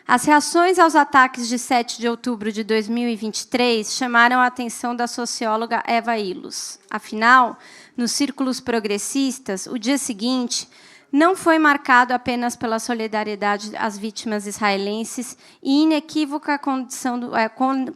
As reações aos ataques de 7 de outubro de 2023 chamaram a atenção da socióloga Eva Illos. Afinal, nos círculos progressistas, o dia seguinte não foi marcado apenas pela solidariedade às vítimas israelenses e inequívoca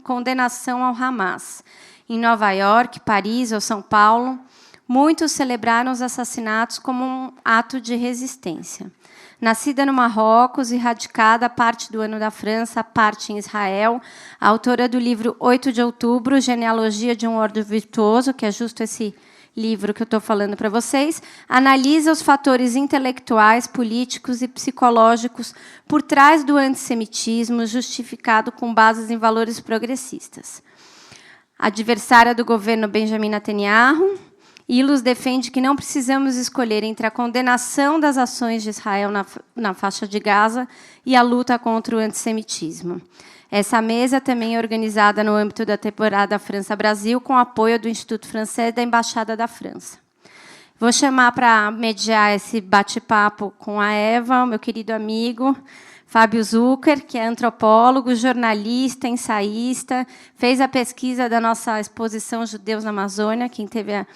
condenação ao Hamas. Em Nova York, Paris ou São Paulo, muitos celebraram os assassinatos como um ato de resistência. Nascida no Marrocos e radicada parte do ano da França, parte em Israel, a autora do livro 8 de outubro, Genealogia de um ódio virtuoso, que é justo esse livro que eu estou falando para vocês, analisa os fatores intelectuais, políticos e psicológicos por trás do antissemitismo, justificado com bases em valores progressistas. Adversária do governo Benjamin Netanyahu, Illos defende que não precisamos escolher entre a condenação das ações de Israel na faixa de Gaza e a luta contra o antissemitismo. Essa mesa também é organizada no âmbito da temporada França-Brasil, com apoio do Instituto Francês e da Embaixada da França. Vou chamar para mediar esse bate-papo com a Eva, o meu querido amigo Fábio Zucker, que é antropólogo, jornalista, ensaísta, fez a pesquisa da nossa exposição Judeus na Amazônia, quem teve a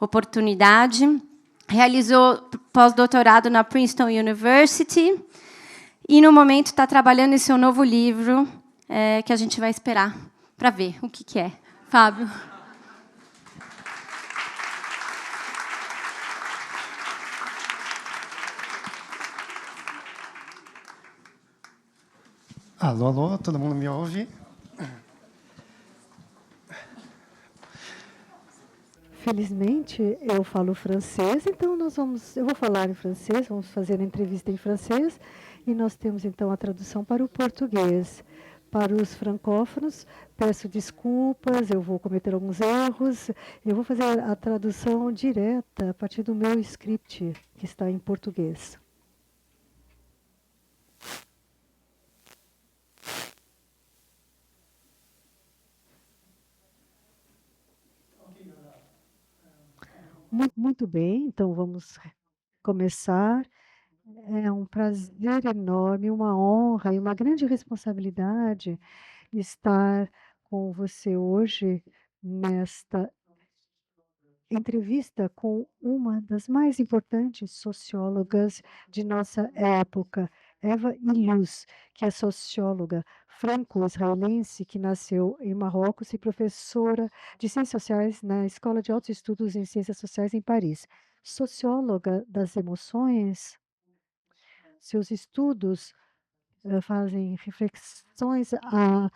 oportunidade, realizou pós-doutorado na Princeton University e, no momento, está trabalhando em seu novo livro, que a gente vai esperar para ver o que é. Fábio. Alô, alô, todo mundo me ouve? Felizmente, eu falo francês, então eu vou falar em francês, vamos fazer a entrevista em francês, e nós temos, então, a tradução para o português. Para os francófonos, peço desculpas, eu vou cometer alguns erros, eu vou fazer a tradução direta a partir do meu script, que está em português. Muito bem, então vamos começar. É um prazer enorme, uma honra e uma grande responsabilidade estar com você hoje nesta entrevista com uma das mais importantes sociólogas de nossa época, Eva Illos, que é socióloga franco-israelense que nasceu em Marrocos e professora de Ciências Sociais na Escola de Altos Estudos em Ciências Sociais em Paris. Socióloga das emoções, seus estudos fazem reflexões a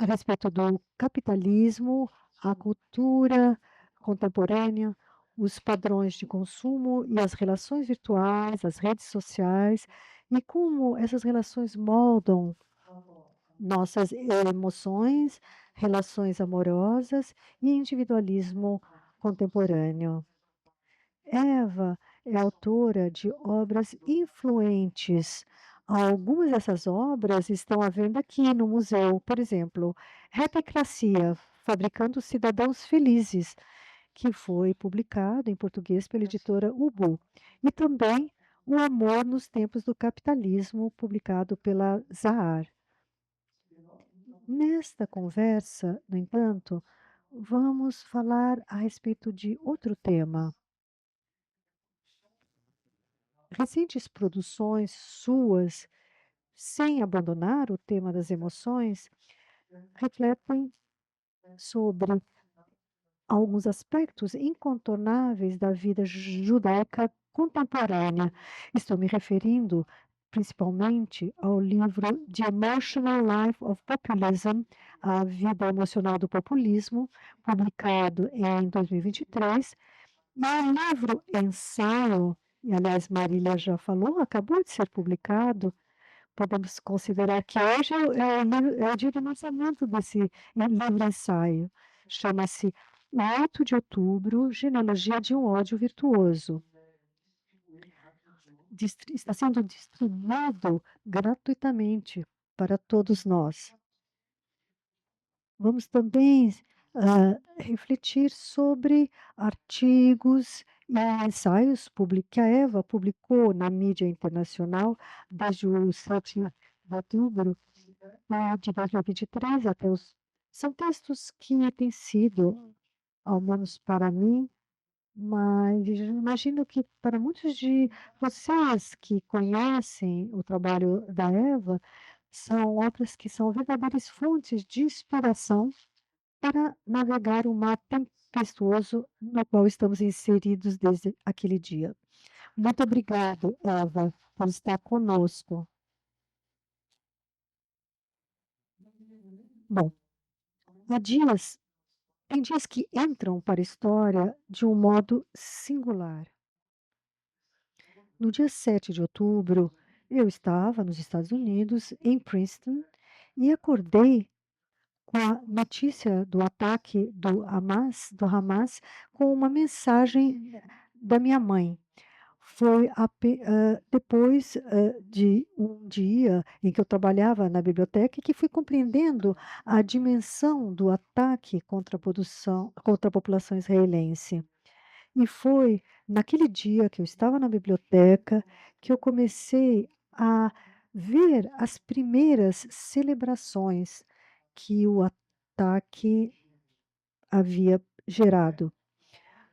respeito do capitalismo, a cultura contemporânea, os padrões de consumo e as relações virtuais, as redes sociais, e como essas relações moldam nossas emoções, relações amorosas e individualismo contemporâneo. Eva é autora de obras influentes. Algumas dessas obras estão à venda aqui no museu. Por exemplo, Repicracia, Fabricando Cidadãos Felizes, que foi publicado em português pela editora Ubu. E também O Amor nos Tempos do Capitalismo, publicado pela Zahar. Nesta conversa, no entanto, vamos falar a respeito de outro tema. Recentes produções suas, sem abandonar o tema das emoções, refletem sobre alguns aspectos incontornáveis da vida judaica contemporânea. Estou me referindo principalmente ao livro The Emotional Life of Populism, A Vida Emocional do Populismo, publicado em 2023, e o livro ensaio, e aliás Marília já falou, acabou de ser publicado. Podemos considerar que hoje é o dia de lançamento desse livro-ensaio. Chama-se 8 de outubro, Genealogia de um ódio virtuoso. Está sendo distribuído gratuitamente para todos nós. Vamos também refletir sobre artigos e ensaios que a Eva publicou na mídia internacional desde o de outubro de 2023 até os. São textos que têm sido, ao menos para mim, mas imagino que para muitos de vocês que conhecem o trabalho da Eva, são obras que são verdadeiras fontes de inspiração para navegar o mar tempestuoso no qual estamos inseridos desde aquele dia. Muito obrigado, Eva, por estar conosco. Bom, há dias, tem dias que entram para a história de um modo singular. No dia 7 de outubro, eu estava nos Estados Unidos, em Princeton, e acordei com a notícia do ataque do Hamas, com uma mensagem da minha mãe. Foi depois de um dia em que eu trabalhava na biblioteca que fui compreendendo a dimensão do ataque contra a população israelense. E foi naquele dia que eu estava na biblioteca que eu comecei a ver as primeiras celebrações que o ataque havia gerado.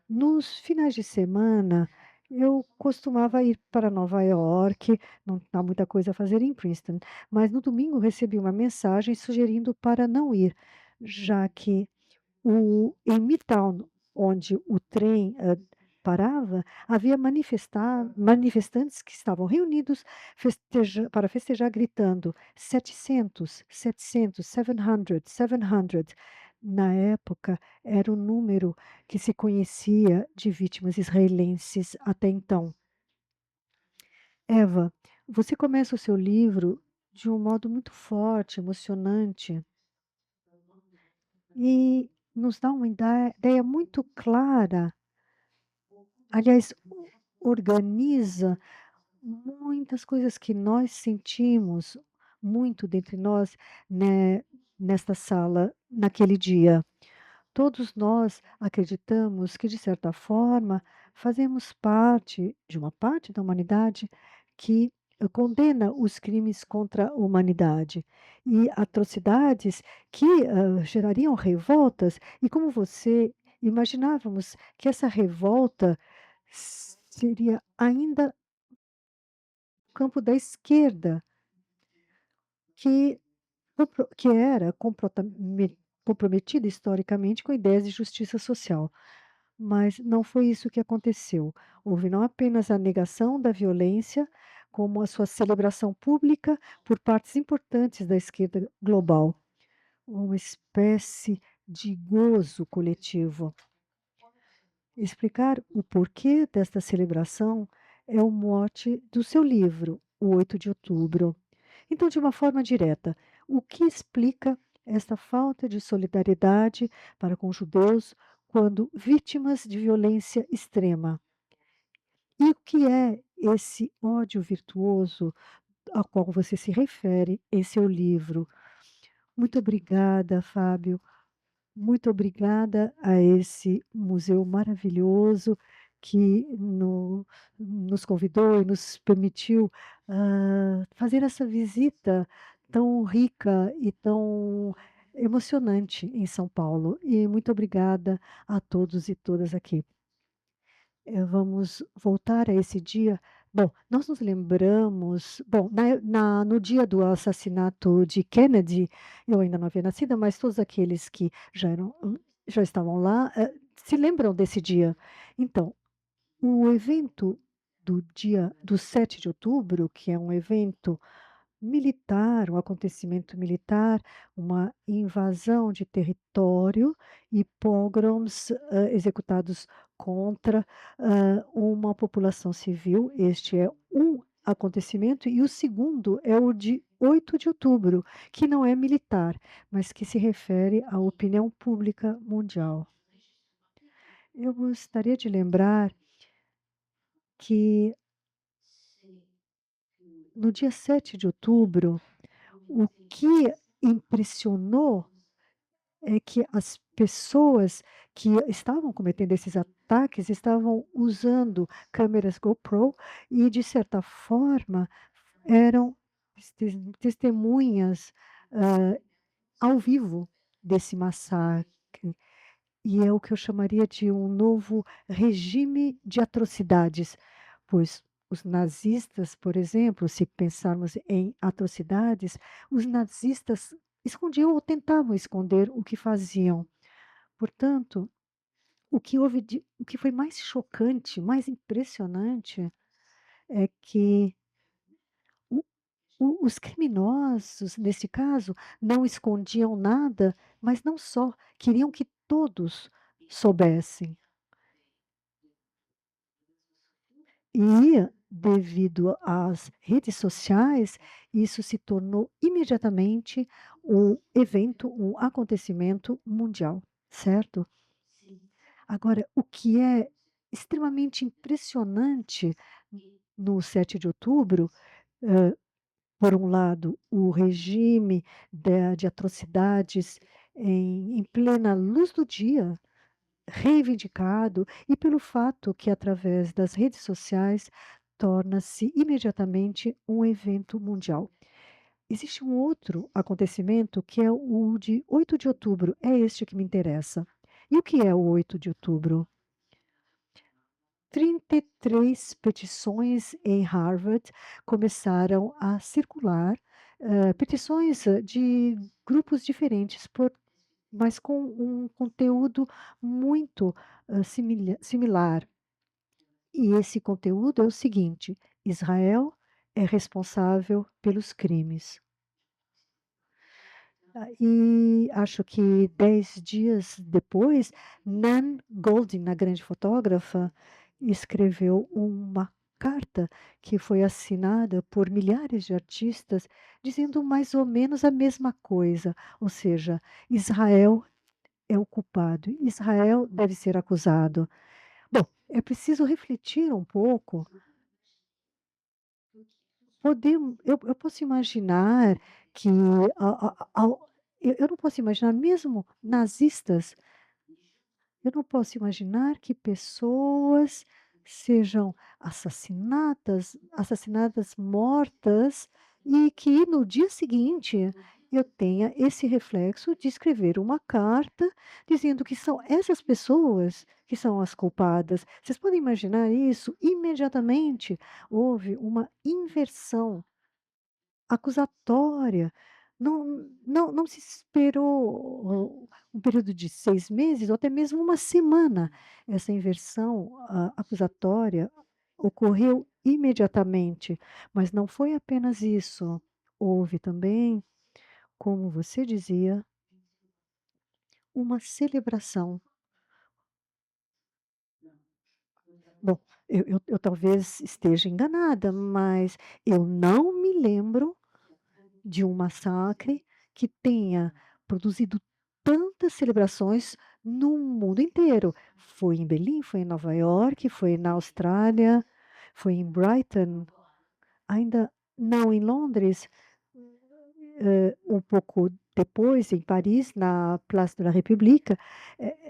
Nos finais de semana, eu costumava ir para Nova York, não há muita coisa a fazer em Princeton, mas no domingo recebi uma mensagem sugerindo para não ir, já que em Midtown, onde o trem parava, havia manifestantes que estavam reunidos para festejar, gritando 700, 700, 700, 700. Na época, era o número que se conhecia de vítimas israelenses até então. Eva, você começa o seu livro de um modo muito forte, emocionante, e nos dá uma ideia muito clara, aliás, organiza muitas coisas que nós sentimos muito dentre nós, né, nesta sala, naquele dia. Todos nós acreditamos que, de certa forma, fazemos parte de uma parte da humanidade que condena os crimes contra a humanidade e atrocidades que gerariam revoltas. E como você, imaginávamos que essa revolta seria ainda no campo da esquerda, que que era comprometida historicamente com ideias de justiça social. Mas não foi isso que aconteceu. Houve não apenas a negação da violência, como a sua celebração pública por partes importantes da esquerda global. Uma espécie de gozo coletivo. Explicar o porquê desta celebração é o mote do seu livro, O 8 de Outubro. Então, de uma forma direta, o que explica esta falta de solidariedade para com os judeus quando vítimas de violência extrema? E o que é esse ódio virtuoso ao qual você se refere em seu livro? Muito obrigada, Fábio. Muito obrigada a esse museu maravilhoso que nos convidou e nos permitiu fazer essa visita tão rica e tão emocionante em São Paulo. E muito obrigada a todos e todas aqui. Vamos voltar a esse dia. Bom, nós nos lembramos. Bom, no dia do assassinato de Kennedy, eu ainda não havia nascido, mas todos aqueles que já estavam lá se lembram desse dia. Então, o evento do 7 de outubro, que é um evento militar, um acontecimento militar, uma invasão de território e pogroms executados contra uma população civil. Este é um acontecimento, e o segundo é o de 8 de outubro, que não é militar, mas que se refere à opinião pública mundial. Eu gostaria de lembrar que no dia 7 de outubro, o que impressionou é que as pessoas que estavam cometendo esses ataques estavam usando câmeras GoPro e, de certa forma, eram testemunhas ao vivo desse massacre. E é o que eu chamaria de um novo regime de atrocidades, pois os nazistas, por exemplo, se pensarmos em atrocidades, os nazistas escondiam ou tentavam esconder o que faziam. Portanto, o que foi mais chocante, mais impressionante, é que os criminosos, nesse caso, não escondiam nada, mas não só, queriam que todos soubessem. E, devido às redes sociais, isso se tornou imediatamente um evento, um acontecimento mundial, certo? Agora, o que é extremamente impressionante no 7 de outubro, por um lado, o regime de atrocidades em plena luz do dia, reivindicado, e pelo fato que, através das redes sociais, torna-se imediatamente um evento mundial. Existe um outro acontecimento que é o de 8 de outubro, é este que me interessa. E o que é o 8 de outubro? 33 petições em Harvard começaram a circular, petições de grupos diferentes, mas com um conteúdo muito similar. E esse conteúdo é o seguinte: Israel é responsável pelos crimes. E acho que 10 dias depois, Nan Goldin, a grande fotógrafa, escreveu uma carta que foi assinada por milhares de artistas, dizendo mais ou menos a mesma coisa, ou seja, Israel é o culpado, Israel deve ser acusado. Bom, é preciso refletir um pouco. Eu posso imaginar que eu não posso imaginar, mesmo nazistas, eu não posso imaginar que pessoas sejam assassinadas, mortas, e que no dia seguinte eu tenha esse reflexo de escrever uma carta dizendo que são essas pessoas que são as culpadas. Vocês podem imaginar isso? Imediatamente houve uma inversão acusatória. Não se esperou um período de 6 meses ou até mesmo uma semana. Essa inversão, acusatória ocorreu imediatamente, mas não foi apenas isso. Houve também, como você dizia, uma celebração. Bom, eu talvez esteja enganada, mas eu não me lembro de um massacre que tenha produzido tantas celebrações no mundo inteiro. Foi em Berlim, foi em Nova York, foi na Austrália, foi em Brighton, ainda não em Londres, um pouco depois em Paris, na Place de la République.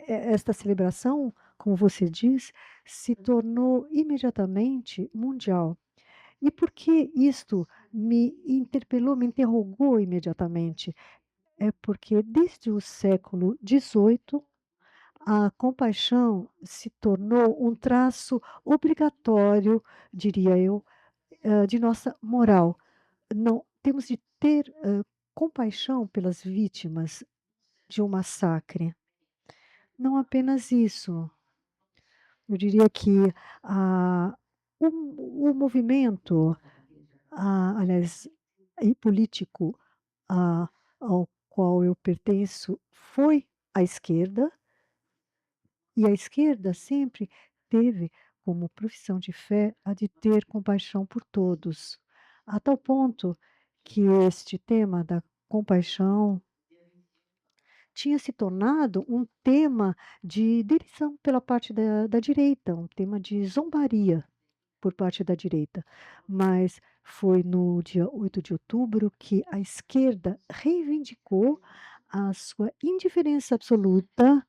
Esta celebração, como você diz, se tornou imediatamente mundial. E por que isto me interpelou, me interrogou imediatamente? É porque desde o século XVIII, a compaixão se tornou um traço obrigatório, diria eu, de nossa moral. Não temos de ter compaixão pelas vítimas de um massacre. Não apenas isso. Eu diria que a, o movimento, aliás, e político ao qual eu pertenço foi a esquerda, e a esquerda sempre teve como profissão de fé a de ter compaixão por todos, a tal ponto que este tema da compaixão tinha se tornado um tema de derição pela parte da direita, um tema de zombaria por parte da direita. Mas foi no dia 8 de outubro que a esquerda reivindicou a sua indiferença absoluta,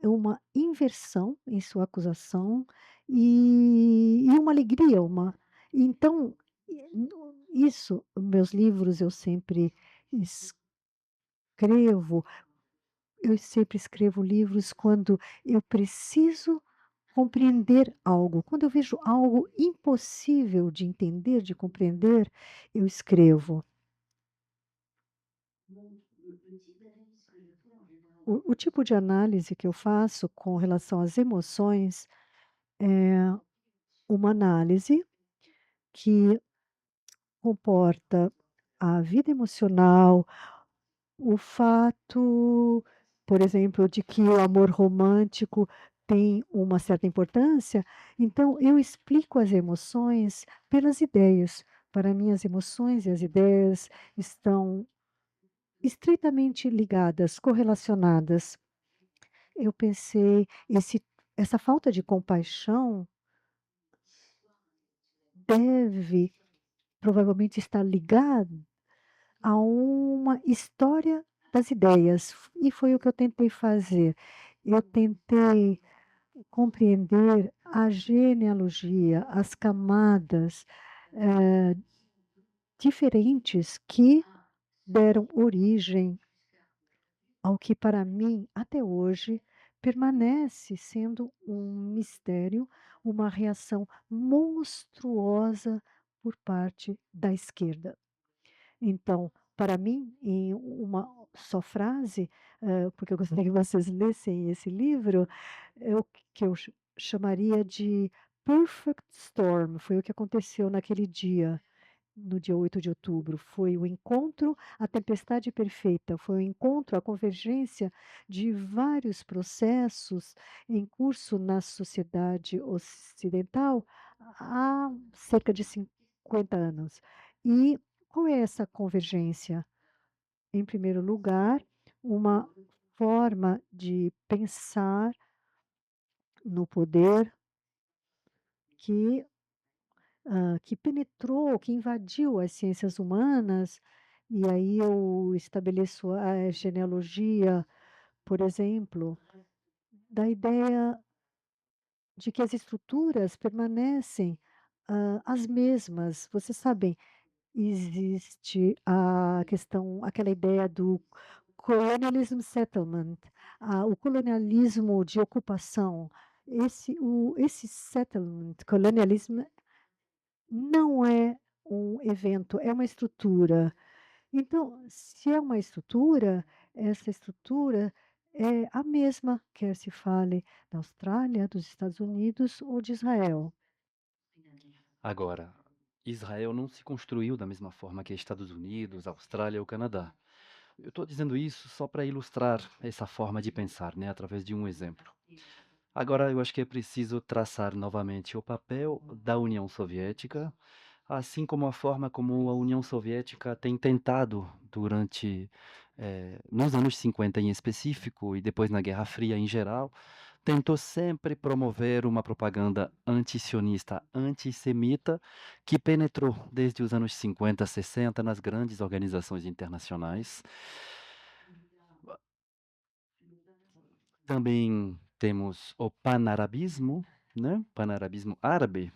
uma inversão em sua acusação e uma alegria, então Isso, meus livros eu sempre escrevo, eu sempre escrevo livros quando eu preciso compreender algo. Quando eu vejo algo impossível de entender, de compreender, eu escrevo. O tipo de análise que eu faço com relação às emoções é uma análise que comporta a vida emocional, o fato, por exemplo, de que o amor romântico tem uma certa importância, então eu explico as emoções pelas ideias. Para mim, as emoções e as ideias estão estreitamente ligadas, correlacionadas. Eu pensei, essa falta de compaixão deve provavelmente estar ligada a uma história das ideias, e foi o que eu tentei fazer. Eu tentei compreender a genealogia, as camadas, eh, diferentes que deram origem ao que para mim, até hoje, permanece sendo um mistério, uma reação monstruosa por parte da esquerda. Então, para mim, em uma só frase, porque eu gostaria que vocês lessem esse livro, é o que eu chamaria de perfect storm, foi o que aconteceu naquele dia, no dia 8 de outubro. Foi o encontro, a tempestade perfeita, foi o encontro, a convergência de vários processos em curso na sociedade ocidental há cerca de 50 anos. E qual é essa convergência? Em primeiro lugar, uma forma de pensar no poder que, que penetrou, que invadiu as ciências humanas, e aí eu estabeleço a genealogia, por exemplo, da ideia de que as estruturas permanecem as mesmas. Vocês sabem, existe a questão, aquela ideia do colonialism settlement, o colonialismo de ocupação. Esse settlement, colonialismo, não é um evento, é uma estrutura. Então, se é uma estrutura, essa estrutura é a mesma, quer se fale da Austrália, dos Estados Unidos ou de Israel. Agora, Israel não se construiu da mesma forma que Estados Unidos, Austrália ou Canadá. Eu estou dizendo isso só para ilustrar essa forma de pensar, né, através de um exemplo. Agora, eu acho que é preciso traçar novamente o papel da União Soviética, assim como a forma como a União Soviética tem tentado durante, nos anos 50 em específico e depois na Guerra Fria em geral, tentou sempre promover uma propaganda antisionista, antissemita, que penetrou desde os anos 50, 60 nas grandes organizações internacionais. Também temos o panarabismo, né? Panarabismo árabe,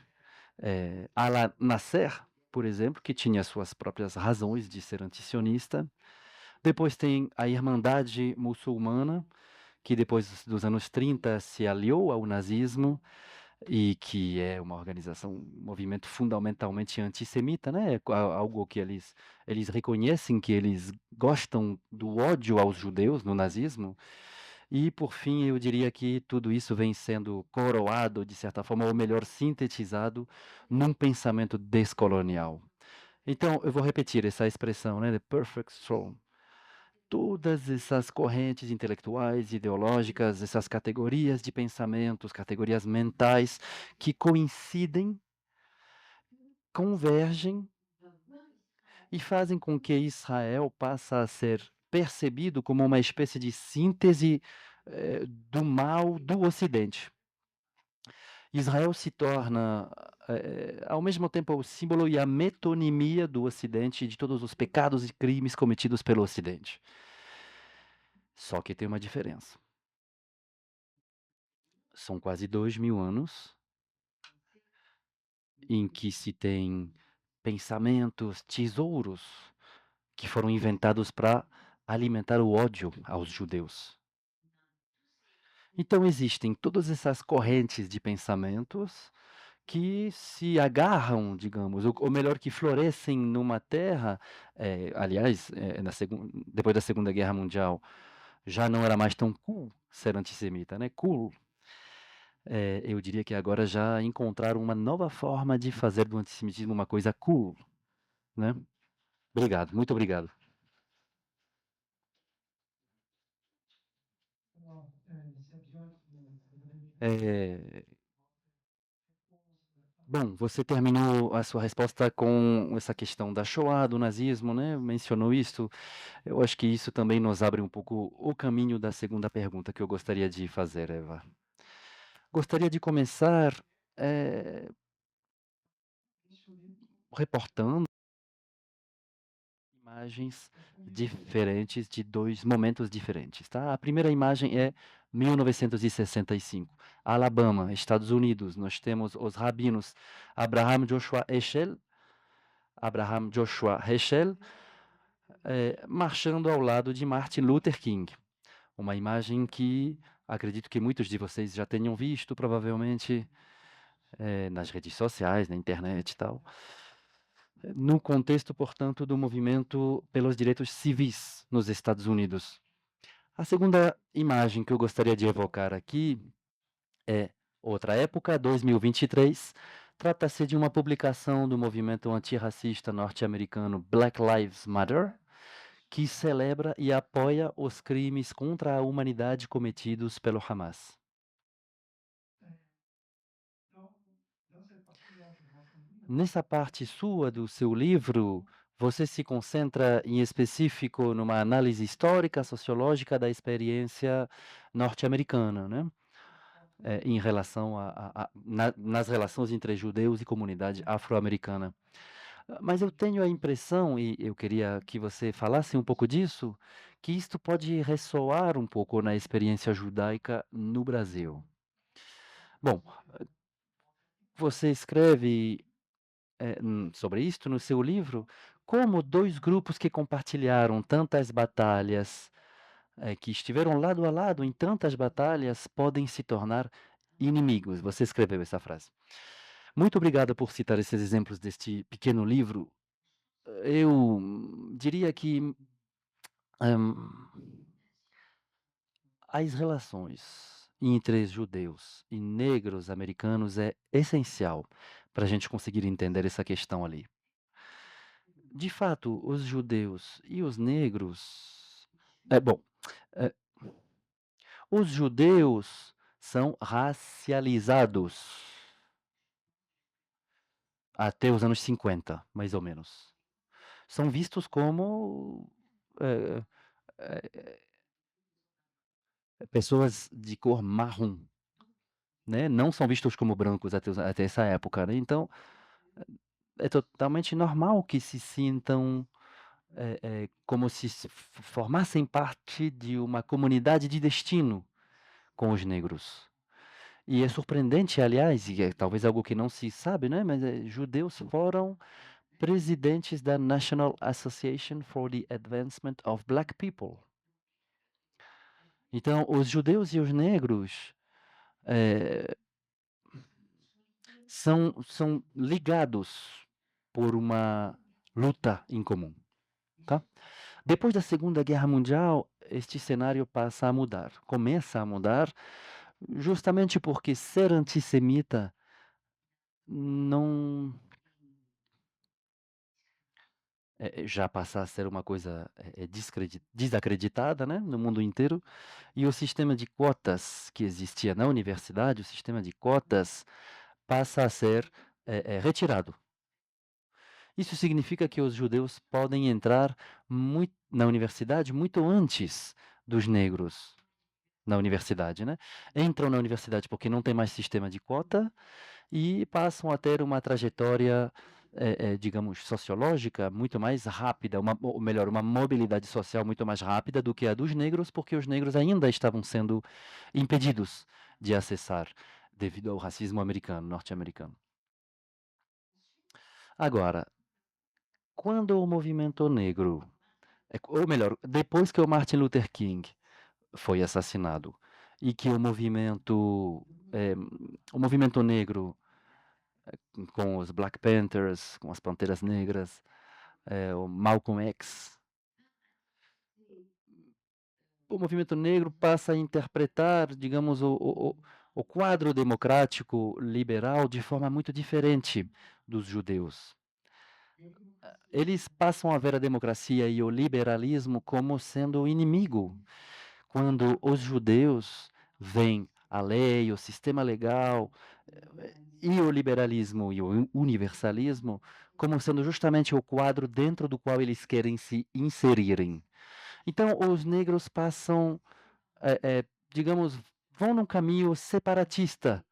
Al-Nasser, por exemplo, que tinha suas próprias razões de ser antisionista. Depois tem a Irmandade Muçulmana, que depois dos anos 30 se aliou ao nazismo e que é uma organização, um movimento fundamentalmente antissemita, né? Algo que eles reconhecem que eles gostam do ódio aos judeus no nazismo. E, por fim, eu diria que tudo isso vem sendo coroado, de certa forma, ou melhor, sintetizado num pensamento descolonial. Então, eu vou repetir essa expressão, né, the perfect storm. Todas essas correntes intelectuais, ideológicas, essas categorias de pensamentos, categorias mentais que coincidem, convergem e fazem com que Israel passe a ser percebido como uma espécie de síntese do mal do Ocidente. Israel se torna, ao mesmo tempo, o símbolo e a metonimia do Ocidente de todos os pecados e crimes cometidos pelo Ocidente. Só que tem uma diferença. São quase 2000 anos em que se tem pensamentos, tesouros que foram inventados para alimentar o ódio aos judeus. Então existem todas essas correntes de pensamentos que se agarram, digamos, ou melhor, que florescem numa terra, aliás, depois da Segunda Guerra Mundial, já não era mais tão cool ser antissemita, né? Cool. Eu diria que agora já encontraram uma nova forma de fazer do antissemitismo uma coisa cool, né? Obrigado, muito obrigado. É, Bom, você terminou a sua resposta com essa questão da Shoah, do nazismo, né? Mencionou isso. Eu acho que isso também nos abre um pouco o caminho da segunda pergunta que eu gostaria de fazer, Eva. Gostaria de começar reportando imagens diferentes de dois momentos diferentes, tá? A primeira imagem é 1965, Alabama, Estados Unidos. Nós temos os rabinos Abraham Joshua Heschel, marchando ao lado de Martin Luther King. Uma imagem que acredito que muitos de vocês já tenham visto, provavelmente, nas redes sociais, na internet e tal. No contexto, portanto, do movimento pelos direitos civis nos Estados Unidos. A segunda imagem que eu gostaria de evocar aqui é outra época, 2023. Trata-se de uma publicação do movimento antirracista norte-americano Black Lives Matter, que celebra e apoia os crimes contra a humanidade cometidos pelo Hamas. Nessa parte sua do seu livro, você se concentra em específico numa análise histórica, sociológica da experiência norte-americana, né? Em relação nas relações entre judeus e comunidade afro-americana. Mas eu tenho a impressão, e eu queria que você falasse um pouco disso, que isto pode ressoar um pouco na experiência judaica no Brasil. Bom, você escreve sobre isto no seu livro, como dois grupos que compartilharam tantas batalhas, que estiveram lado a lado em tantas batalhas, podem se tornar inimigos. Você escreveu essa frase. Muito obrigado por citar esses exemplos deste pequeno livro. Eu diria que as relações entre judeus e negros americanos é essencial para a gente conseguir entender essa questão ali. De fato, os judeus e os negros. Bom, eh, os judeus são racializados até os anos 50, mais ou menos. São vistos como eh, pessoas de cor marrom, né? Não são vistos como brancos até essa época, né? Então, é totalmente normal que se sintam como se formassem parte de uma comunidade de destino com os negros. E é surpreendente, aliás, e é talvez algo que não se sabe, né? Mas judeus foram presidentes da National Association for the Advancement of Black People. Então, os judeus e os negros são ligados por uma luta em comum, tá? Depois da Segunda Guerra Mundial, este cenário passa a mudar, começa a mudar, justamente porque ser antissemita não já passa a ser uma coisa desacreditada, né, no mundo inteiro, e o sistema de cotas que existia na universidade, o sistema de cotas, passa a ser retirado. Isso significa que os judeus podem entrar na universidade muito antes dos negros na universidade, né? Entram na universidade porque não tem mais sistema de cota e passam a ter uma trajetória, digamos, sociológica muito mais rápida, ou melhor, uma mobilidade social muito mais rápida do que a dos negros, porque os negros ainda estavam sendo impedidos de acessar devido ao racismo americano, norte-americano. Agora, quando o movimento negro, ou melhor, depois que o Martin Luther King foi assassinado e que o movimento negro com os Black Panthers, com as Panteras Negras, o Malcolm X, o movimento negro passa a interpretar, digamos, o quadro democrático liberal de forma muito diferente dos judeus. Eles passam a ver a democracia e o liberalismo como sendo inimigo, quando os judeus veem a lei, o sistema legal e o liberalismo e o universalismo como sendo justamente o quadro dentro do qual eles querem se inserirem. Então, os negros passam, digamos, vão num caminho separatista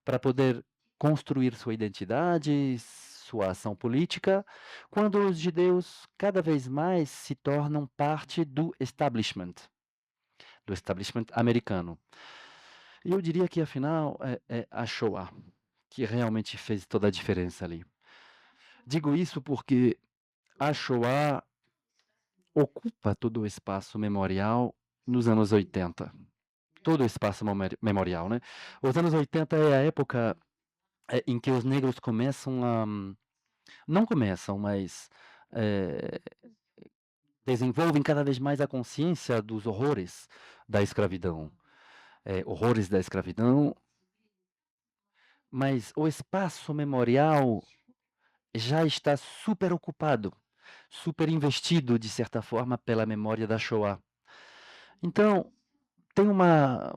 para poder construir sua identidade, sua ação política, quando os judeus cada vez mais se tornam parte do establishment americano. E eu diria que, afinal, é a Shoah que realmente fez toda a diferença ali. Digo isso porque a Shoah ocupa todo o espaço memorial nos anos 80. Todo o espaço memorial, né? Os anos 80 é a época em que os negros começam a... Não começam, mas desenvolvem cada vez mais a consciência dos horrores da escravidão. Horrores da escravidão, mas o espaço memorial já está super ocupado, super investido, de certa forma, pela memória da Shoah. Então, tem uma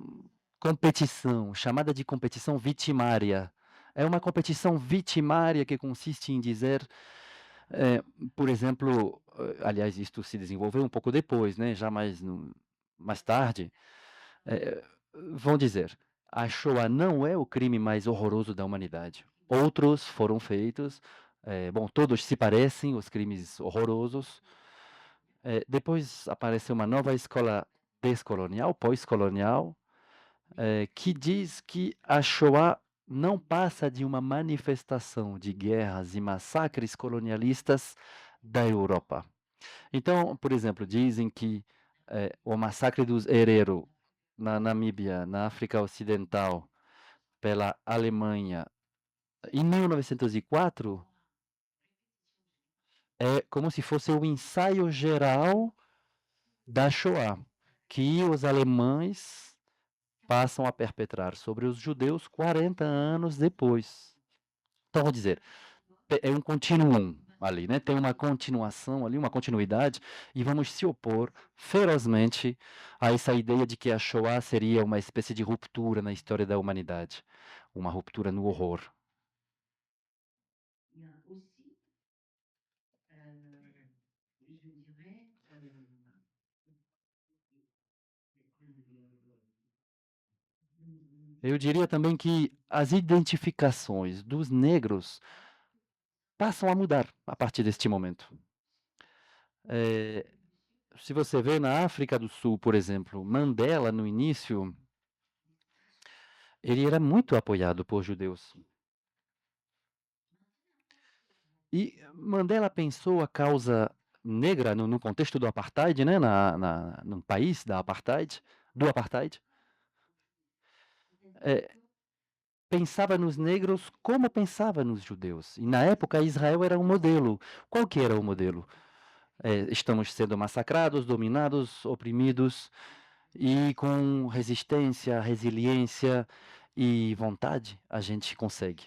competição, chamada de competição vitimária. É uma competição vitimária que consiste em dizer, por exemplo, aliás, isto se desenvolveu um pouco depois, né, já mais tarde, vão dizer, a Shoah não é o crime mais horroroso da humanidade. Outros foram feitos, todos se parecem, os crimes horrorosos. Depois apareceu uma nova escola descolonial, pós-colonial, que diz que a Shoah não passa de uma manifestação de guerras e massacres colonialistas da Europa. Então, por exemplo, dizem que o massacre dos Herero na Namíbia, na África Ocidental, pela Alemanha, em 1904, é como se fosse o ensaio geral da Shoah, que os alemães passam a perpetrar sobre os judeus 40 anos depois. Então, vou dizer, é um continuum ali, né? Tem uma continuação ali, uma continuidade, e vamos se opor ferozmente a essa ideia de que a Shoah seria uma espécie de ruptura na história da humanidade, uma ruptura no horror. Eu diria também que as identificações dos negros passam a mudar a partir deste momento. Se você vê na África do Sul, por exemplo, Mandela, no início, ele era muito apoiado por judeus. E Mandela pensou a causa negra no contexto do apartheid, né, no país do apartheid, pensava nos negros como pensava nos judeus. E na época Israel era um modelo. Qual que era o modelo? Estamos sendo massacrados, dominados, oprimidos, e com resistência, resiliência e vontade a gente consegue.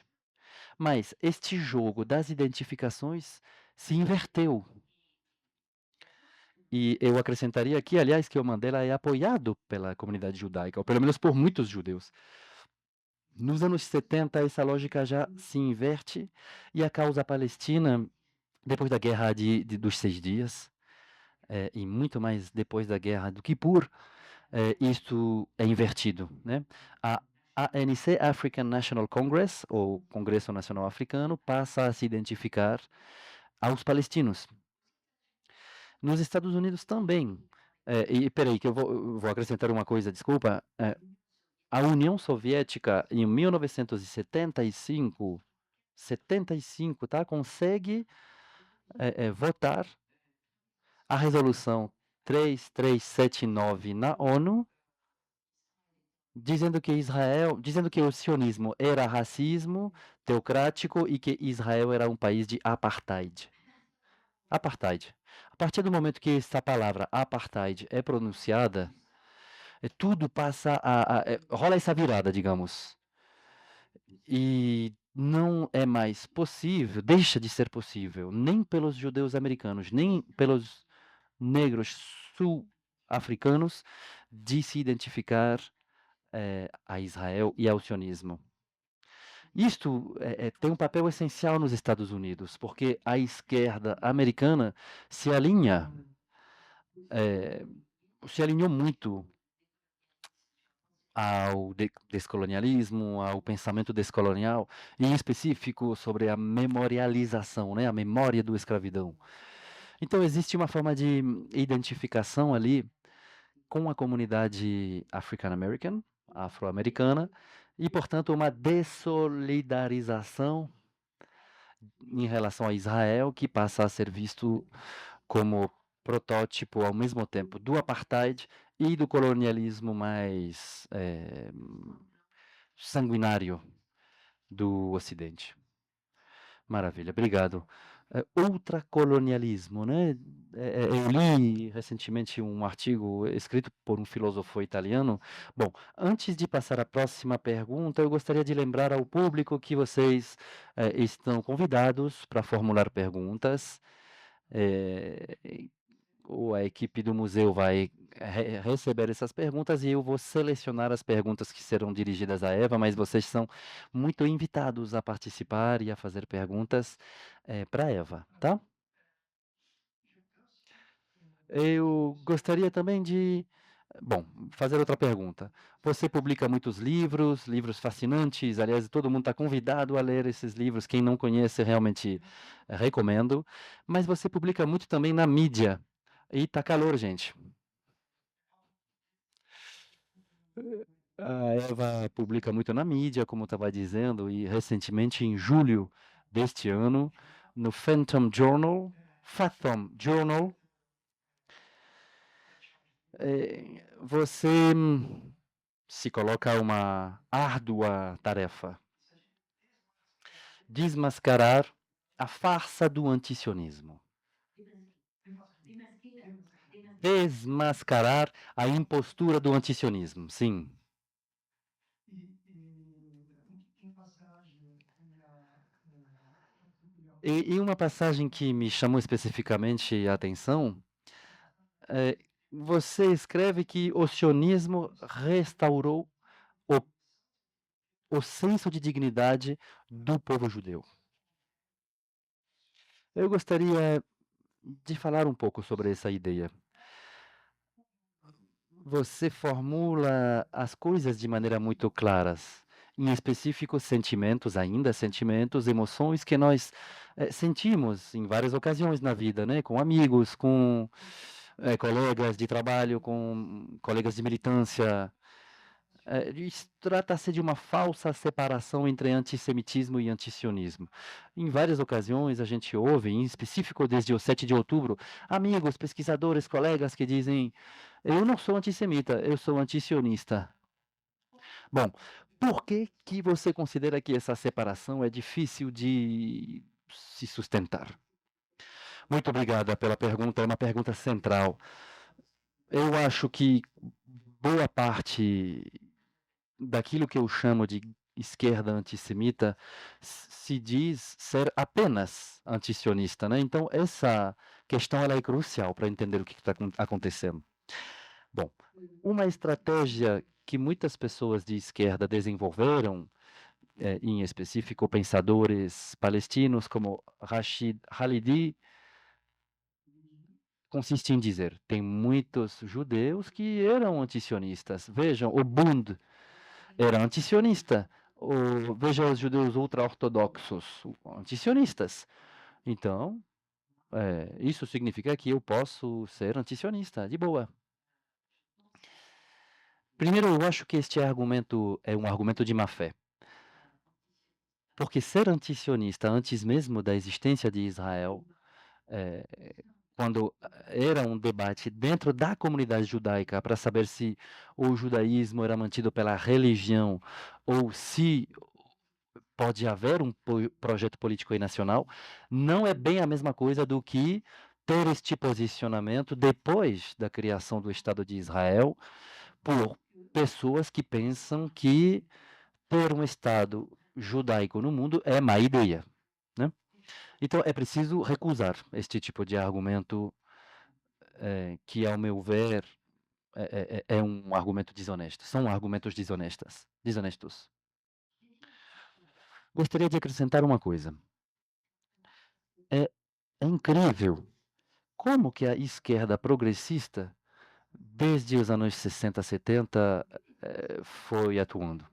Mas este jogo das identificações se inverteu. E eu acrescentaria aqui, aliás, que o Mandela é apoiado pela comunidade judaica, ou pelo menos por muitos judeus. Nos anos 70, essa lógica já se inverte e a causa palestina, depois da Guerra dos 6 Dias, e muito mais depois da Guerra do Kippur, isto é invertido, né? A ANC, African National Congress, ou Congresso Nacional Africano, passa a se identificar aos palestinos. Nos Estados Unidos também. E peraí, que eu vou acrescentar uma coisa, desculpa. A União Soviética, em 1975, tá, consegue votar a resolução 3379 na ONU, dizendo que o sionismo era racismo, teocrático e que Israel era um país de apartheid. Apartheid. A partir do momento que essa palavra apartheid é pronunciada, tudo passa rola essa virada, digamos. E não é mais possível, deixa de ser possível, nem pelos judeus americanos, nem pelos negros sul-africanos, de se identificar a Israel e ao sionismo. Isto tem um papel essencial nos Estados Unidos, porque a esquerda americana se alinhou muito ao descolonialismo, ao pensamento descolonial, em específico sobre a memorialização, né, a memória da escravidão. Então existe uma forma de identificação ali com a comunidade african-american, afro-americana, e, portanto, uma dessolidarização em relação a Israel, que passa a ser visto como protótipo, ao mesmo tempo, do apartheid e do colonialismo mais sanguinário do Ocidente. Maravilha, obrigado. Ultracolonialismo, né? Eu li recentemente um artigo escrito por um filósofo italiano. Bom, antes de passar à próxima pergunta, eu gostaria de lembrar ao público que vocês estão convidados para formular perguntas. Ou a equipe do museu vai receber essas perguntas e eu vou selecionar as perguntas que serão dirigidas a Eva, mas vocês são muito invitados a participar e a fazer perguntas para Eva, tá? Eu gostaria também de, fazer outra pergunta. Você publica muitos livros, livros fascinantes, aliás, todo mundo está convidado a ler esses livros, quem não conhece, realmente recomendo, mas você publica muito também na mídia. E tá calor, gente. A Eva publica muito na mídia, como eu estava dizendo, e recentemente, em julho deste ano, no Fathom Journal, você se coloca a uma árdua tarefa: desmascarar a farsa do antisionismo. Desmascarar a impostura do antisionismo, sim. E uma passagem que me chamou especificamente a atenção, você escreve que o sionismo restaurou o senso de dignidade do povo judeu. Eu gostaria de falar um pouco sobre essa ideia. Você formula as coisas de maneira muito claras, em específico sentimentos, emoções que nós sentimos em várias ocasiões na vida, né? Com amigos, com colegas de trabalho, com colegas de militância. Trata-se de uma falsa separação entre antissemitismo e antisionismo. Em várias ocasiões a gente ouve, em específico desde o 7 de outubro, amigos, pesquisadores, colegas que dizem: eu não sou antissemita, eu sou antisionista. Bom, por que você considera que essa separação é difícil de se sustentar? Muito obrigada pela pergunta, é uma pergunta central. Eu acho que boa parte daquilo que eu chamo de esquerda antissemita se diz ser apenas antisionista, né? Então essa questão ela é crucial para entender o que está acontecendo. Bom, uma estratégia que muitas pessoas de esquerda desenvolveram, em específico pensadores palestinos como Rashid Khalidi, consiste em dizer: tem muitos judeus que eram antisionistas. Vejam, o Bund era antisionista. Veja os judeus ultra-ortodoxos, antisionistas. Então, isso significa que eu posso ser antisionista, de boa. Primeiro, eu acho que este argumento é um argumento de má-fé. Porque ser antisionista antes mesmo da existência de Israel quando era um debate dentro da comunidade judaica para saber se o judaísmo era mantido pela religião ou se pode haver um projeto político e nacional, não é bem a mesma coisa do que ter este posicionamento depois da criação do Estado de Israel por pessoas que pensam que ter um Estado judaico no mundo é má ideia, né? Então é preciso recusar este tipo de argumento que, ao meu ver, é um argumento desonesto. São argumentos desonestos. Gostaria de acrescentar uma coisa. É incrível como que a esquerda progressista, desde os anos 60, 70, foi atuando.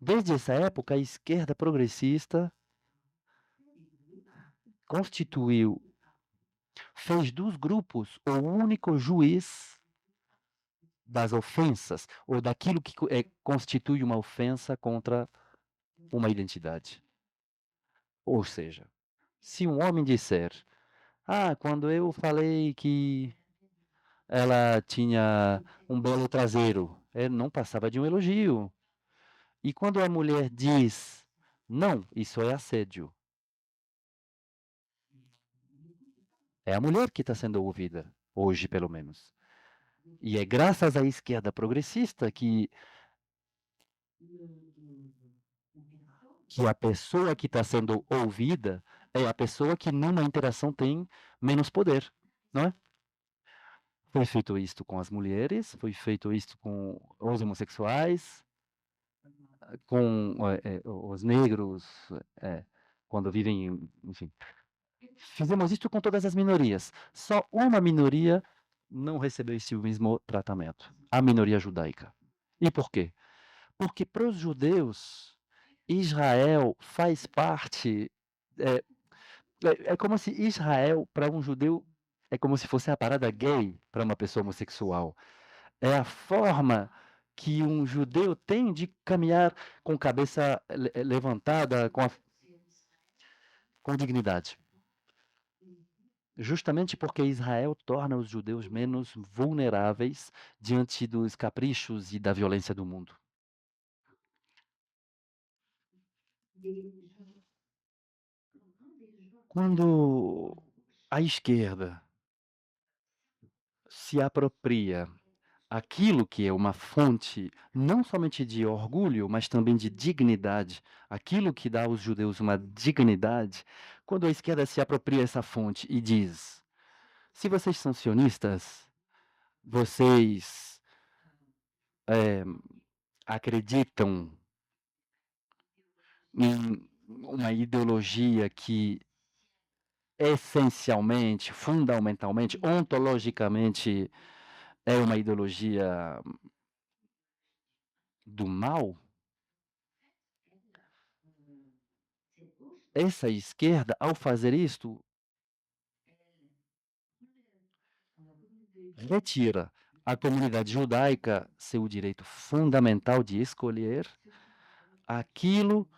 Desde essa época, a esquerda progressista fez dos grupos o único juiz das ofensas, ou daquilo que constitui uma ofensa contra uma identidade. Ou seja, se um homem disser, quando eu falei que ela tinha um belo traseiro, não passava de um elogio. E quando a mulher diz, não, isso é assédio. É a mulher que está sendo ouvida, hoje pelo menos. E é graças à esquerda progressista que a pessoa que está sendo ouvida é a pessoa que numa interação tem menos poder, não é? Foi feito isto com as mulheres, foi feito isto com os homossexuais, com os negros, quando vivem, enfim. Fizemos isso com todas as minorias. Só uma minoria não recebeu esse mesmo tratamento, a minoria judaica. E por quê? Porque para os judeus, Israel faz parte. É como se Israel, para um judeu, é como se fosse a parada gay para uma pessoa homossexual. É a forma que um judeu tem de caminhar com cabeça levantada, com dignidade. Justamente porque Israel torna os judeus menos vulneráveis diante dos caprichos e da violência do mundo. Quando a esquerda se apropria aquilo que é uma fonte não somente de orgulho, mas também de dignidade, aquilo que dá aos judeus uma dignidade, quando a esquerda se apropria essa fonte e diz: se vocês são sionistas, vocês acreditam em uma ideologia que essencialmente, fundamentalmente, ontologicamente é uma ideologia do mal, essa esquerda, ao fazer isto, retira à comunidade judaica seu direito fundamental de escolher aquilo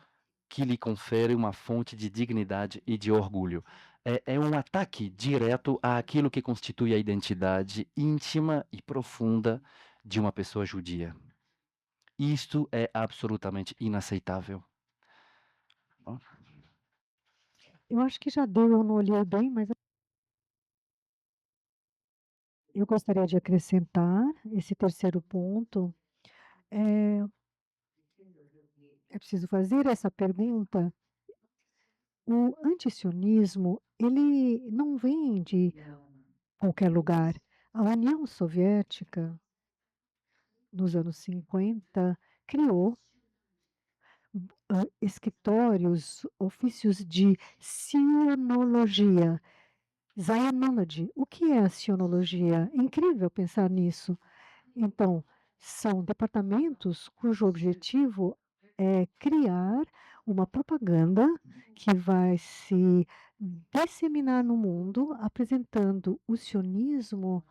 que lhe confere uma fonte de dignidade e de orgulho. É um ataque direto àquilo que constitui a identidade íntima e profunda de uma pessoa judia. Isto é absolutamente inaceitável. Eu acho que já deu, eu não olhei bem, mas eu gostaria de acrescentar esse terceiro ponto. É preciso fazer essa pergunta. O antisionismo, ele não vem de qualquer lugar. A União Soviética, nos anos 50, criou escritórios, ofícios de sionologia. Zionology. O que é a sionologia? É incrível pensar nisso. Então, são departamentos cujo objetivo é criar uma propaganda que vai se disseminar no mundo, apresentando o sionismo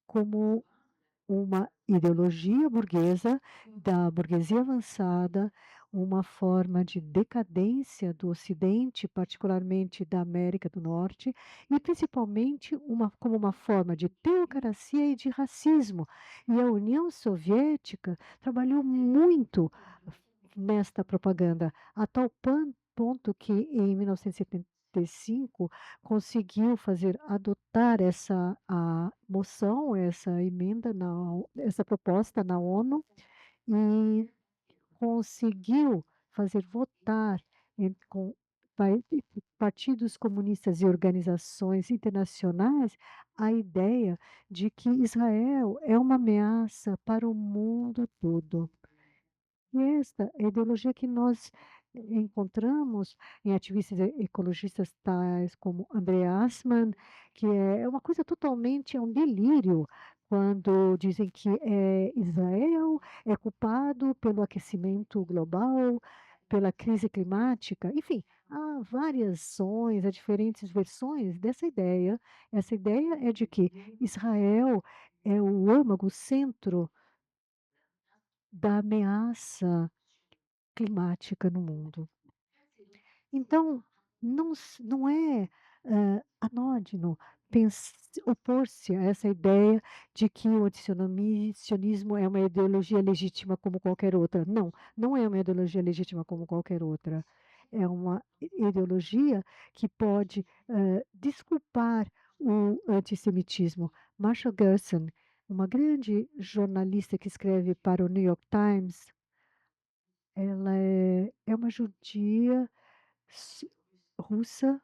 como uma ideologia burguesa, da burguesia avançada, uma forma de decadência do Ocidente, particularmente da América do Norte, e principalmente como uma forma de teocracia e de racismo. E a União Soviética trabalhou muito nesta propaganda, a tal ponto que em 1975 conseguiu fazer adotar essa a moção, essa emenda, essa proposta na ONU, e conseguiu fazer votar com partidos comunistas e organizações internacionais a ideia de que Israel é uma ameaça para o mundo todo. E esta é a ideologia que nós encontramos em ativistas ecologistas tais como André Assmann, que é uma coisa totalmente, é um delírio quando dizem que Israel é culpado pelo aquecimento global, pela crise climática, enfim, há variações, há diferentes versões dessa ideia. Essa ideia é de que Israel é o âmago, o centro da ameaça climática no mundo. Então, não é anódino opor-se a essa ideia de que o antisionismo é uma ideologia legítima como qualquer outra. Não, não é uma ideologia legítima como qualquer outra. É uma ideologia que pode desculpar o antissemitismo. Marshall Gerson, uma grande jornalista que escreve para o New York Times, ela é uma judia russa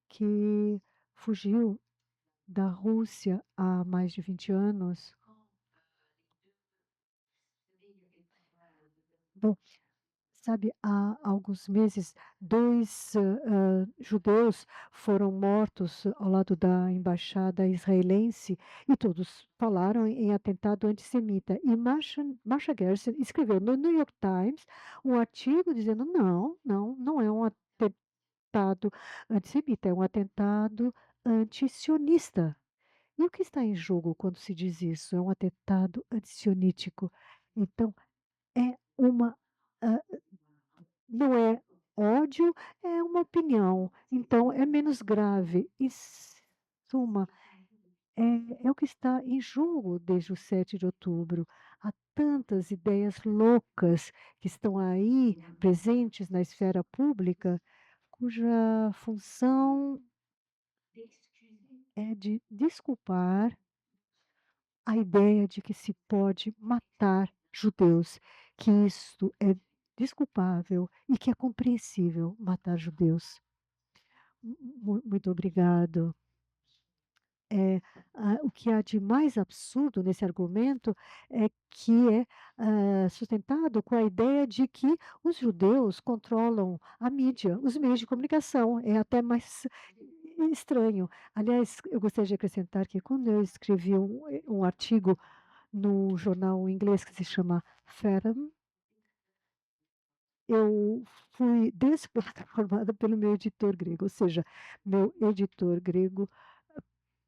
que fugiu da Rússia há mais de 20 anos. Bom, sabe, há alguns meses, 2 judeus foram mortos ao lado da embaixada israelense e todos falaram em atentado antissemita. E Masha Gersson escreveu no New York Times um artigo dizendo: não é um atentado antissemita, é um atentado antisionista. E o que está em jogo quando se diz isso? É um atentado antissionítico. Então, é uma. ah, não é ódio, é uma opinião. Então, é menos grave. Em suma, é o que está em jogo desde o 7 de outubro. Há tantas ideias loucas que estão aí presentes na esfera pública, cuja função é de desculpar a ideia de que se pode matar judeus, que isto é desculpável e que é compreensível matar judeus. Muito obrigado. O que há de mais absurdo nesse argumento é que é sustentado com a ideia de que os judeus controlam a mídia, os meios de comunicação. É até mais estranho. Aliás, eu gostaria de acrescentar que quando eu escrevi um artigo no jornal inglês que se chama Ferrum, eu fui desprogramada pelo meu editor grego, ou seja, meu editor grego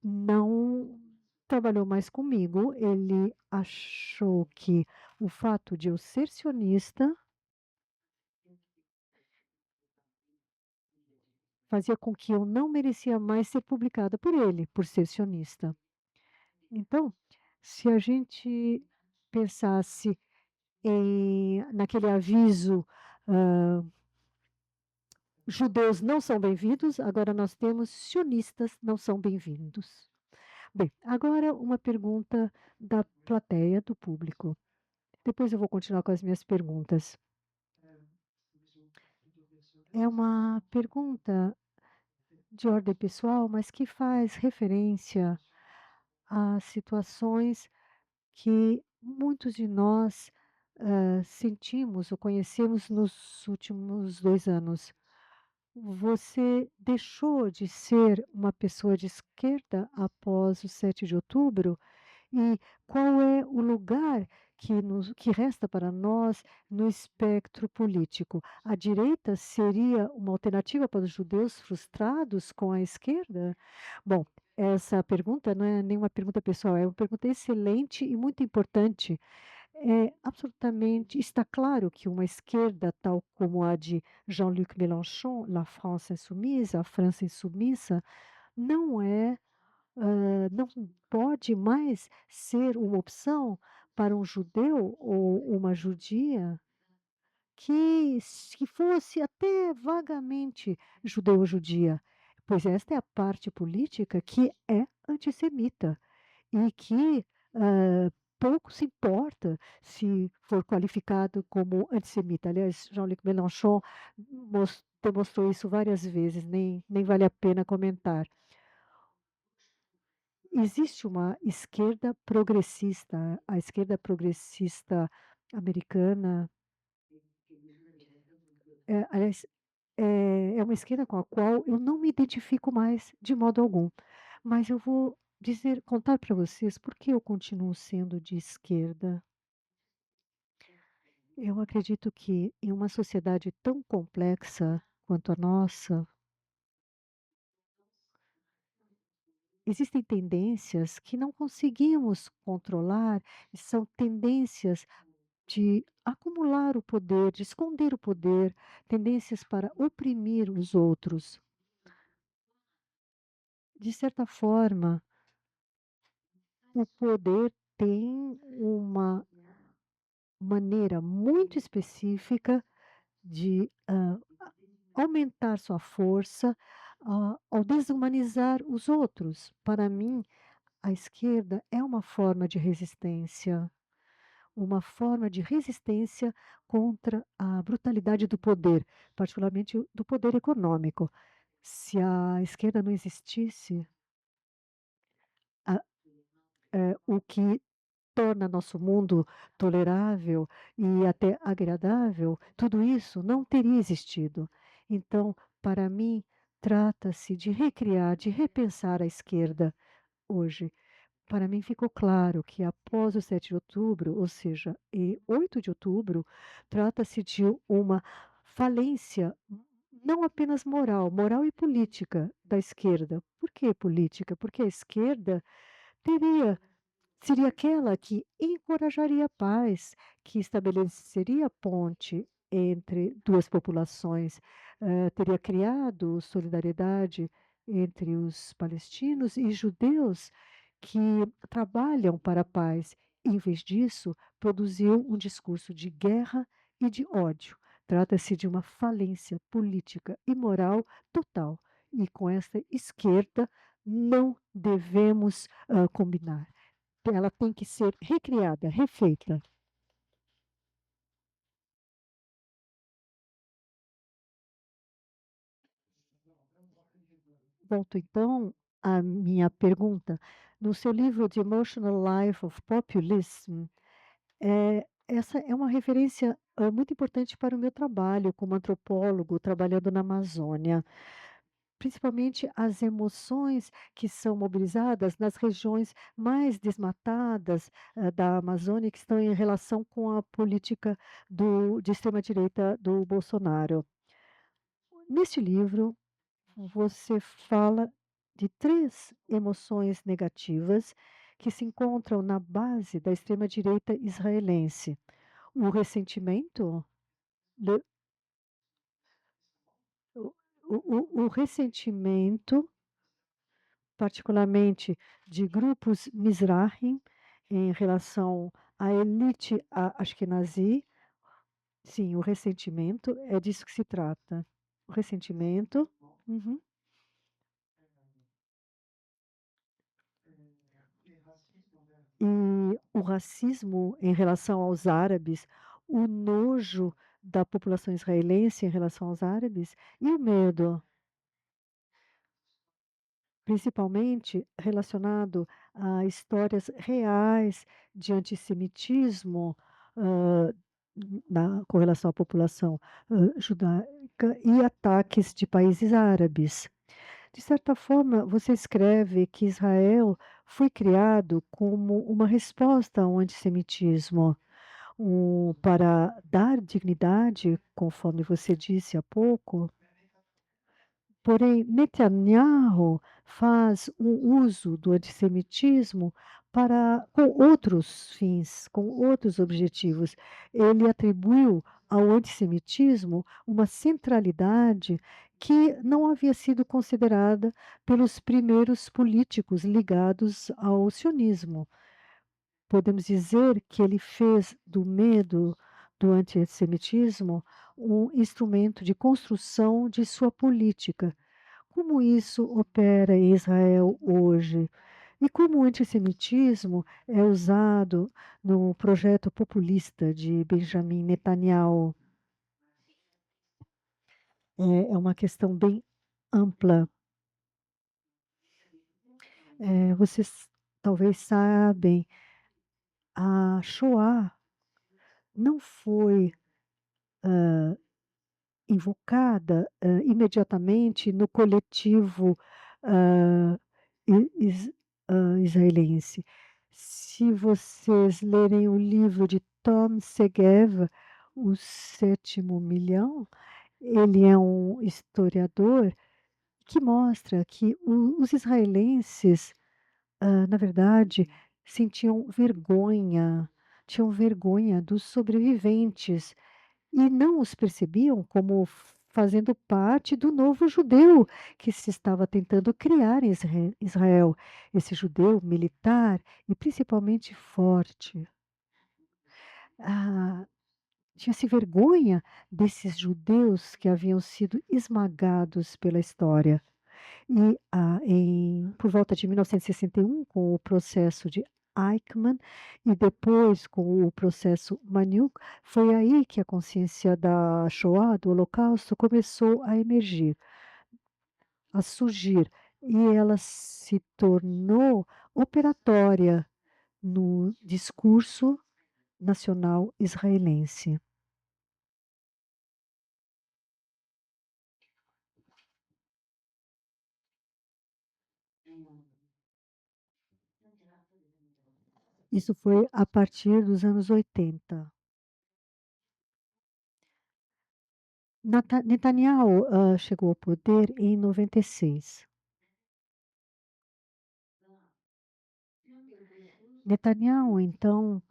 não trabalhou mais comigo. Ele achou que o fato de eu ser sionista fazia com que eu não merecia mais ser publicada por ele, por ser sionista. Então, se a gente pensasse naquele aviso, judeus não são bem-vindos, agora nós temos sionistas não são bem-vindos. Bem, agora uma pergunta da plateia, do público. Depois eu vou continuar com as minhas perguntas. É uma pergunta de ordem pessoal, mas que faz referência a situações que muitos de nós sentimos ou conhecemos nos últimos 2 anos. Você deixou de ser uma pessoa de esquerda após o 7 de outubro? E qual é o lugar que resta para nós no espectro político? A direita seria uma alternativa para os judeus frustrados com a esquerda? Bom, essa pergunta não é nenhuma pergunta pessoal, é uma pergunta excelente e muito importante. absolutamente está claro que uma esquerda tal como a de Jean-Luc Mélenchon, La France Insoumise, a França Insubmissa, não não pode mais ser uma opção para um judeu ou uma judia que fosse até vagamente judeu ou judia, pois esta é a parte política que é antissemita e que pouco se importa se for qualificado como antissemita. Aliás, Jean-Luc Mélenchon demonstrou isso várias vezes, nem vale a pena comentar. Existe uma esquerda progressista, a esquerda progressista americana, aliás, é uma esquerda com a qual eu não me identifico mais de modo algum. Mas eu vou contar para vocês por que eu continuo sendo de esquerda. Eu acredito que em uma sociedade tão complexa quanto a nossa, existem tendências que não conseguimos controlar, e são tendências de acumular o poder, de esconder o poder, tendências para oprimir os outros. De certa forma, o poder tem uma maneira muito específica de aumentar sua força ao desumanizar os outros. Para mim, a esquerda é uma forma de resistência contra a brutalidade do poder, particularmente do poder econômico. Se a esquerda não existisse, a- o que torna nosso mundo tolerável e até agradável, tudo isso não teria existido. Então, para mim, trata-se de recriar, de repensar a esquerda hoje. Para mim ficou claro que após o 7 de outubro, ou seja, e 8 de outubro, trata-se de uma falência não apenas moral e política da esquerda. Por que política? Porque a esquerda teria seria aquela que encorajaria a paz, que estabeleceria a ponte entre duas populações, teria criado solidariedade entre os palestinos e judeus que trabalham para a paz. Em vez disso, produziu um discurso de guerra e de ódio. Trata-se de uma falência política e moral total. E com esta esquerda não devemos combinar. Ela tem que ser recriada, refeita. Volto então à minha pergunta. No seu livro The Emotional Life of Populism, essa é uma referência muito importante para o meu trabalho como antropólogo, trabalhando na Amazônia, principalmente as emoções que são mobilizadas nas regiões mais desmatadas da Amazônia, que estão em relação com a política de extrema-direita do Bolsonaro. Neste livro, você fala de três emoções negativas que se encontram na base da extrema-direita israelense: o ressentimento, le- o ressentimento, particularmente de grupos Mizrahim, em relação à elite Ashkenazi. Sim, o ressentimento, é disso que se trata. O ressentimento. Uhum. E o racismo em relação aos árabes, o nojo da população israelense em relação aos árabes e o medo, principalmente relacionado a histórias reais de antissemitismo ah, com relação à população judaica e ataques de países árabes. De certa forma, você escreve que Israel foi criado como uma resposta ao antissemitismo, para dar dignidade, conforme você disse há pouco. Porém, Netanyahu faz um uso do antissemitismo com outros fins, com outros objetivos. Ele atribuiu ao antissemitismo uma centralidade que não havia sido considerada pelos primeiros políticos ligados ao sionismo. Podemos dizer que ele fez do medo do antissemitismo um instrumento de construção de sua política. Como isso opera em Israel hoje? E como o antissemitismo é usado no projeto populista de Benjamin Netanyahu? É uma questão bem ampla. Vocês talvez sabem, a Shoah não foi invocada imediatamente no coletivo ah, israelense. Se vocês lerem o livro de Tom Segev, O Sétimo Milhão, ele é um historiador que mostra que os israelenses, na verdade, sentiam vergonha, tinham vergonha dos sobreviventes e não os percebiam como fazendo parte do novo judeu que se estava tentando criar em Israel. Esse judeu militar e principalmente forte. Ah, tinha-se vergonha desses judeus que haviam sido esmagados pela história. E por volta de 1961, com o processo de Eichmann e depois com o processo Maniuk, foi aí que a consciência da Shoah, do Holocausto, começou a emergir, a surgir. E ela se tornou operatória no discurso nacional israelense. Isso foi a partir dos anos 80. Netanyahu chegou ao poder em 96. Netanyahu, então,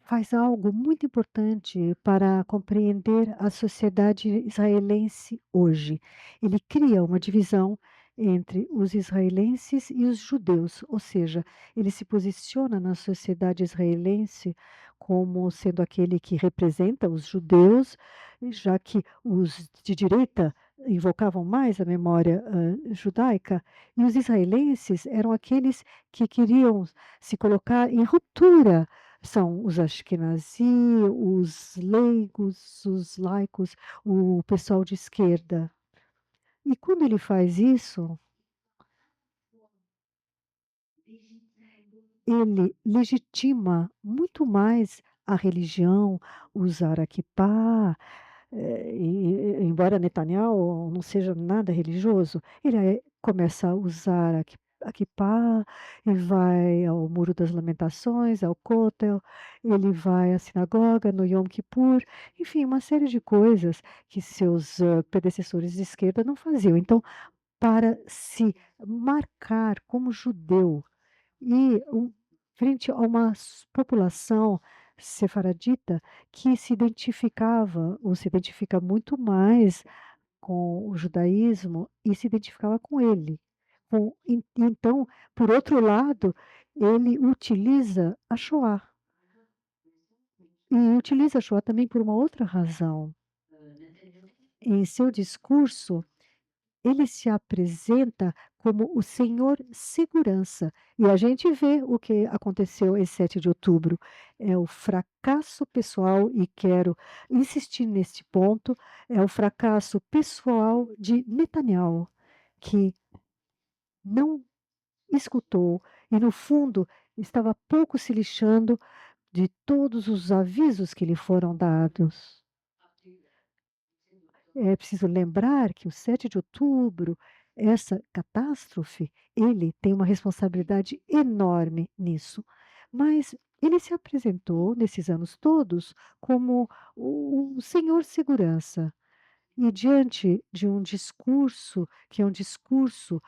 faz algo muito importante para compreender a sociedade israelense hoje. Ele cria uma divisão entre os israelenses e os judeus, ou seja, ele se posiciona na sociedade israelense como sendo aquele que representa os judeus, já que os de direita invocavam mais a memória judaica, e os israelenses eram aqueles que queriam se colocar em ruptura, são os Ashkenazi, os leigos, os laicos, o pessoal de esquerda. E quando ele faz isso, ele legitima muito mais a religião, usar a kippah, embora Netanyahu não seja nada religioso, ele começa a usar a kippah e vai ao Muro das Lamentações, ao Kotel, ele vai à sinagoga no Yom Kippur, enfim, uma série de coisas que seus predecessores de esquerda não faziam. Então, para se marcar como judeu e frente a uma população sefaradita que se identificava, ou se identifica muito mais com o judaísmo e se identificava com ele. Então, por outro lado, ele utiliza a Shoah. E utiliza a Shoah também por uma outra razão. Em seu discurso, ele se apresenta como o Senhor Segurança. E a gente vê o que aconteceu em 7 de outubro. É o fracasso pessoal, e quero insistir neste ponto, é o fracasso pessoal de Netanyahu, que não escutou e, no fundo, estava pouco se lixando de todos os avisos que lhe foram dados. É preciso lembrar que o 7 de outubro, essa catástrofe, ele tem uma responsabilidade enorme nisso. Mas ele se apresentou nesses anos todos como o senhor segurança. E diante de um discurso, que é um discurso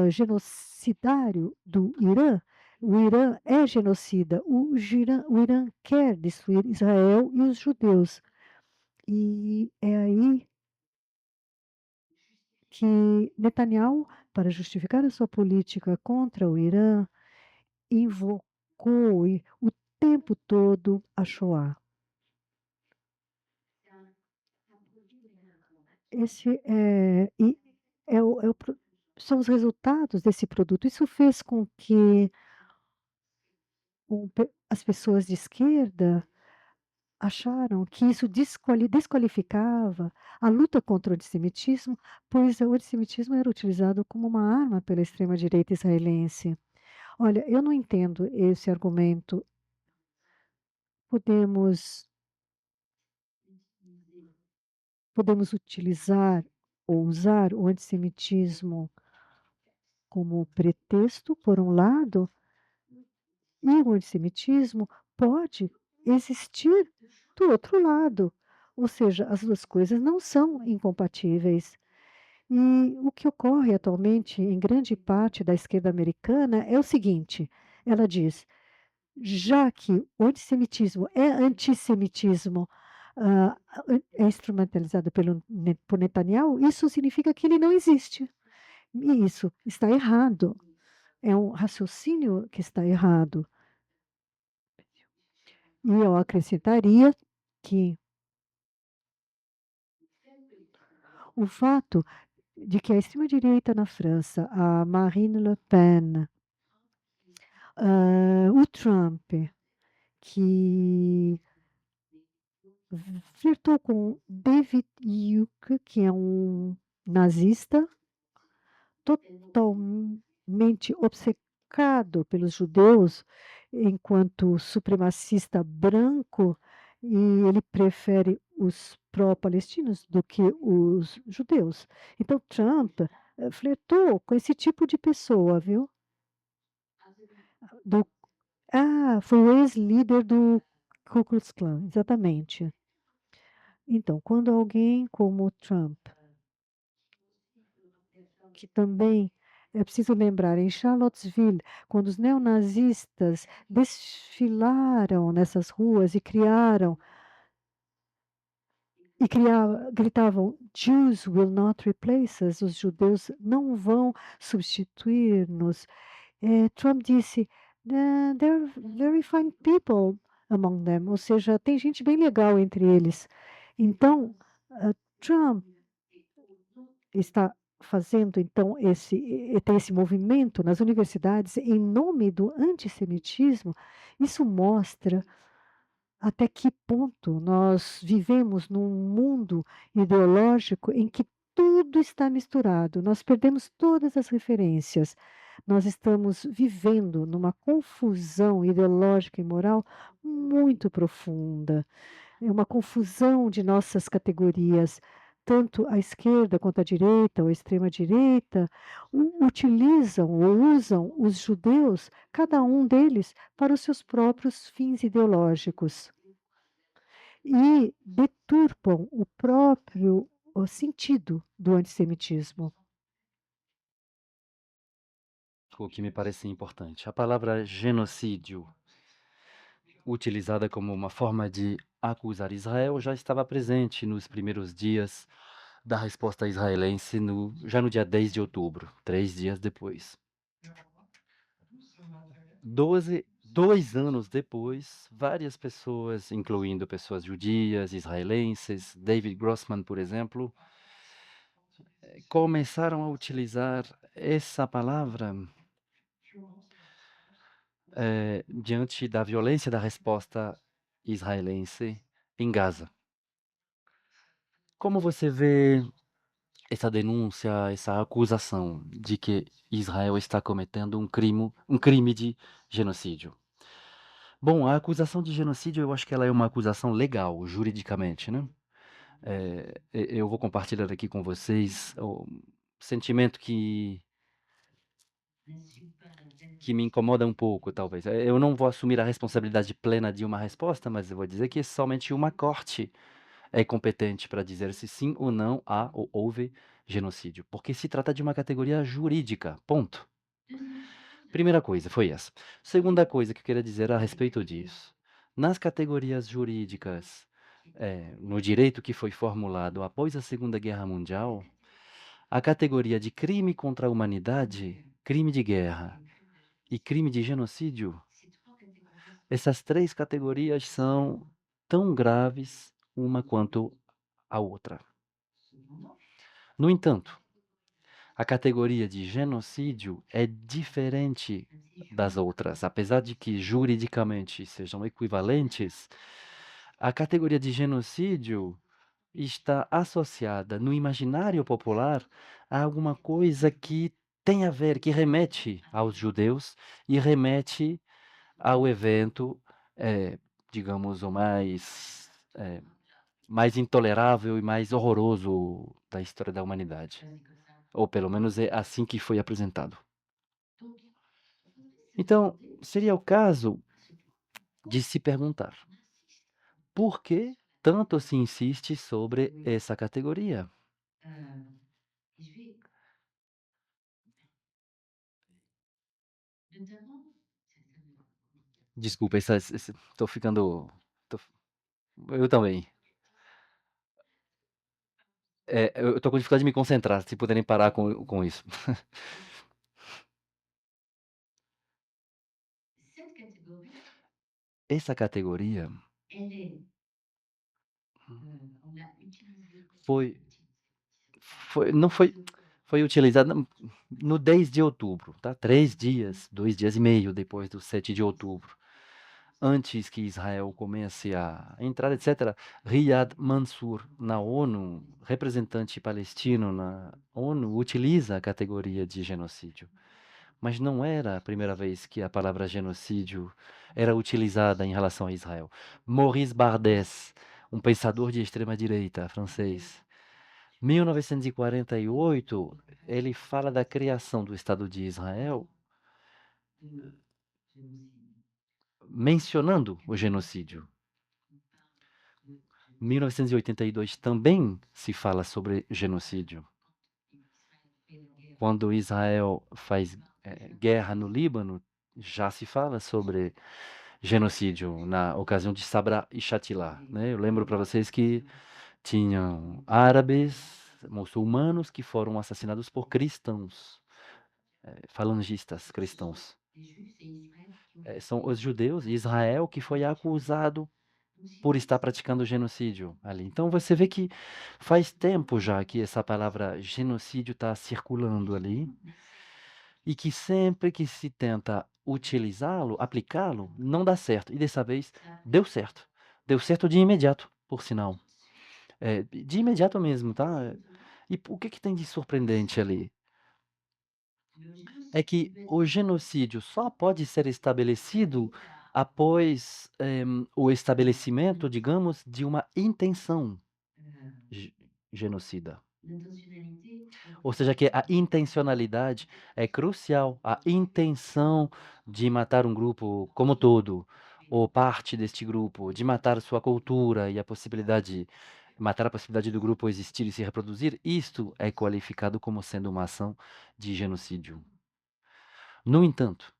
genocidário do Irã, o Irã é genocida, o Irã quer destruir Israel e os judeus. E é aí que Netanyahu, para justificar a sua política contra o Irã, invocou o tempo todo a Shoah. Esse é, e são os resultados desse produto. Isso fez com que as pessoas de esquerda acharam que isso desqualificava a luta contra o antissemitismo, pois o antissemitismo era utilizado como uma arma pela extrema-direita israelense. Olha, eu não entendo esse argumento. Podemos, podemos utilizar ou usar o antissemitismo como pretexto, por um lado, e o antissemitismo pode existir do outro lado. Ou seja, as duas coisas não são incompatíveis. E o que ocorre atualmente em grande parte da esquerda americana é o seguinte: ela diz, já que o antissemitismo é antissemitismo, ah, é instrumentalizado por Netanyahu, isso significa que ele não existe. E isso está errado. É um raciocínio que está errado. E eu acrescentaria que o fato de que a extrema-direita na França, a Marine Le Pen, o Trump, que flertou com David Duke, que é um nazista totalmente obcecado pelos judeus enquanto supremacista branco, e ele prefere os pró-palestinos do que os judeus. Então, Trump flertou com esse tipo de pessoa, viu? Do, foi o ex-líder do Ku Klux Klan, exatamente. Então, quando alguém como Trump, que também é preciso lembrar, em Charlottesville, quando os neonazistas desfilaram nessas ruas gritavam Jews will not replace us, os judeus não vão substituir-nos. Trump disse, there are very fine people among them, ou seja, tem gente bem legal entre eles. Então, Trump está fazendo então tem esse movimento nas universidades em nome do antissemitismo. Isso mostra até que ponto nós vivemos num mundo ideológico em que tudo está misturado, nós perdemos todas as referências. Nós estamos vivendo numa confusão ideológica e moral muito profunda. É uma confusão de nossas categorias. Tanto a esquerda quanto a direita ou a extrema-direita utilizam ou usam os judeus, cada um deles, para os seus próprios fins ideológicos e deturpam o sentido do antissemitismo. O que me parece importante. A palavra genocídio, utilizada como uma forma de acusar Israel, já estava presente nos primeiros dias da resposta israelense, já no dia 10 de outubro, 3 dias depois. 2 anos depois, várias pessoas, incluindo pessoas judias, israelenses, David Grossman, por exemplo, começaram a utilizar essa palavra diante da violência da resposta israelense em Gaza. Como você vê essa denúncia, essa acusação de que Israel está cometendo um crime de genocídio? Bom, a acusação de genocídio, eu acho que ela é uma acusação legal, juridicamente, né? Eu vou compartilhar aqui com vocês o sentimento que me incomoda um pouco, talvez. Eu não vou assumir a responsabilidade plena de uma resposta, mas eu vou dizer que somente uma corte é competente para dizer se sim ou não há ou houve genocídio, porque se trata de uma categoria jurídica, ponto. Primeira coisa foi essa. Segunda coisa que eu queria dizer a respeito disso. Nas categorias jurídicas, no direito que foi formulado após a Segunda Guerra Mundial, a categoria de crime contra a humanidade, crime de guerra e crime de genocídio, essas três categorias são tão graves uma quanto a outra. No entanto, a categoria de genocídio é diferente das outras. Apesar de que juridicamente sejam equivalentes, a categoria de genocídio está associada no imaginário popular a alguma coisa que tem a ver, que remete aos judeus e remete ao evento, digamos, mais intolerável e mais horroroso da história da humanidade. Ou pelo menos é assim que foi apresentado. Então, seria o caso de se perguntar: por que tanto se insiste sobre essa categoria? Desculpa, estou ficando. tô- eu também. Eu estou com dificuldade de me concentrar, se puderem parar com isso. Essa categoria foi, não foi utilizada no 10 de outubro, tá? 3 dias, 2 dias e meio depois do 7 de outubro. Antes que Israel comece a entrar, etc., Riyad Mansour, na ONU, representante palestino na ONU, utiliza a categoria de genocídio. Mas não era a primeira vez que a palavra genocídio era utilizada em relação a Israel. Maurice Barrès, um pensador de extrema-direita francês, 1948, ele fala da criação do Estado de Israel mencionando o genocídio. 1982 também se fala sobre genocídio. Quando Israel faz guerra no Líbano, já se fala sobre genocídio na ocasião de Sabra e Shatila, né? Eu lembro para vocês que tinham árabes, muçulmanos que foram assassinados por cristãos, falangistas cristãos. São os judeus e Israel que foi acusado por estar praticando genocídio ali. Então você vê que faz tempo já que essa palavra genocídio está circulando ali e que sempre que se tenta utilizá-lo, aplicá-lo, não dá certo. E dessa vez deu certo. Deu certo de imediato, por sinal. De imediato mesmo, tá? E o que tem de surpreendente ali? É que o genocídio só pode ser estabelecido após o estabelecimento, digamos, de uma intenção genocida. Ou seja, que a intencionalidade é crucial. A intenção de matar um grupo como todo, ou parte deste grupo, de matar sua cultura e a possibilidade, matar a possibilidade do grupo existir e se reproduzir, isto é qualificado como sendo uma ação de genocídio. No entanto,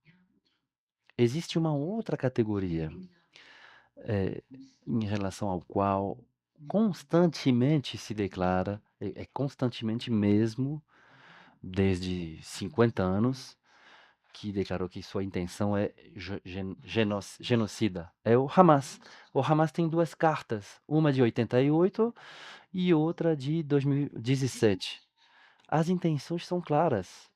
existe uma outra categoria em relação ao qual constantemente se declara, constantemente mesmo, desde 50 anos, que declarou que sua intenção é genocida. É o Hamas. O Hamas tem duas cartas, uma de 88 e outra de 2017. As intenções são claras.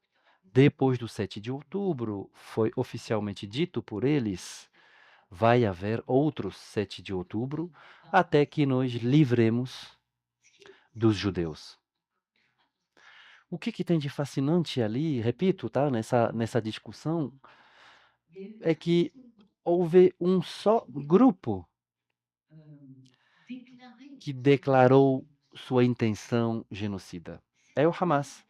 Depois do 7 de outubro, foi oficialmente dito por eles, vai haver outros 7 de outubro, até que nos livremos dos judeus. O que tem de fascinante ali, repito, tá, nessa discussão, é que houve um só grupo que declarou sua intenção genocida. É o Hamas.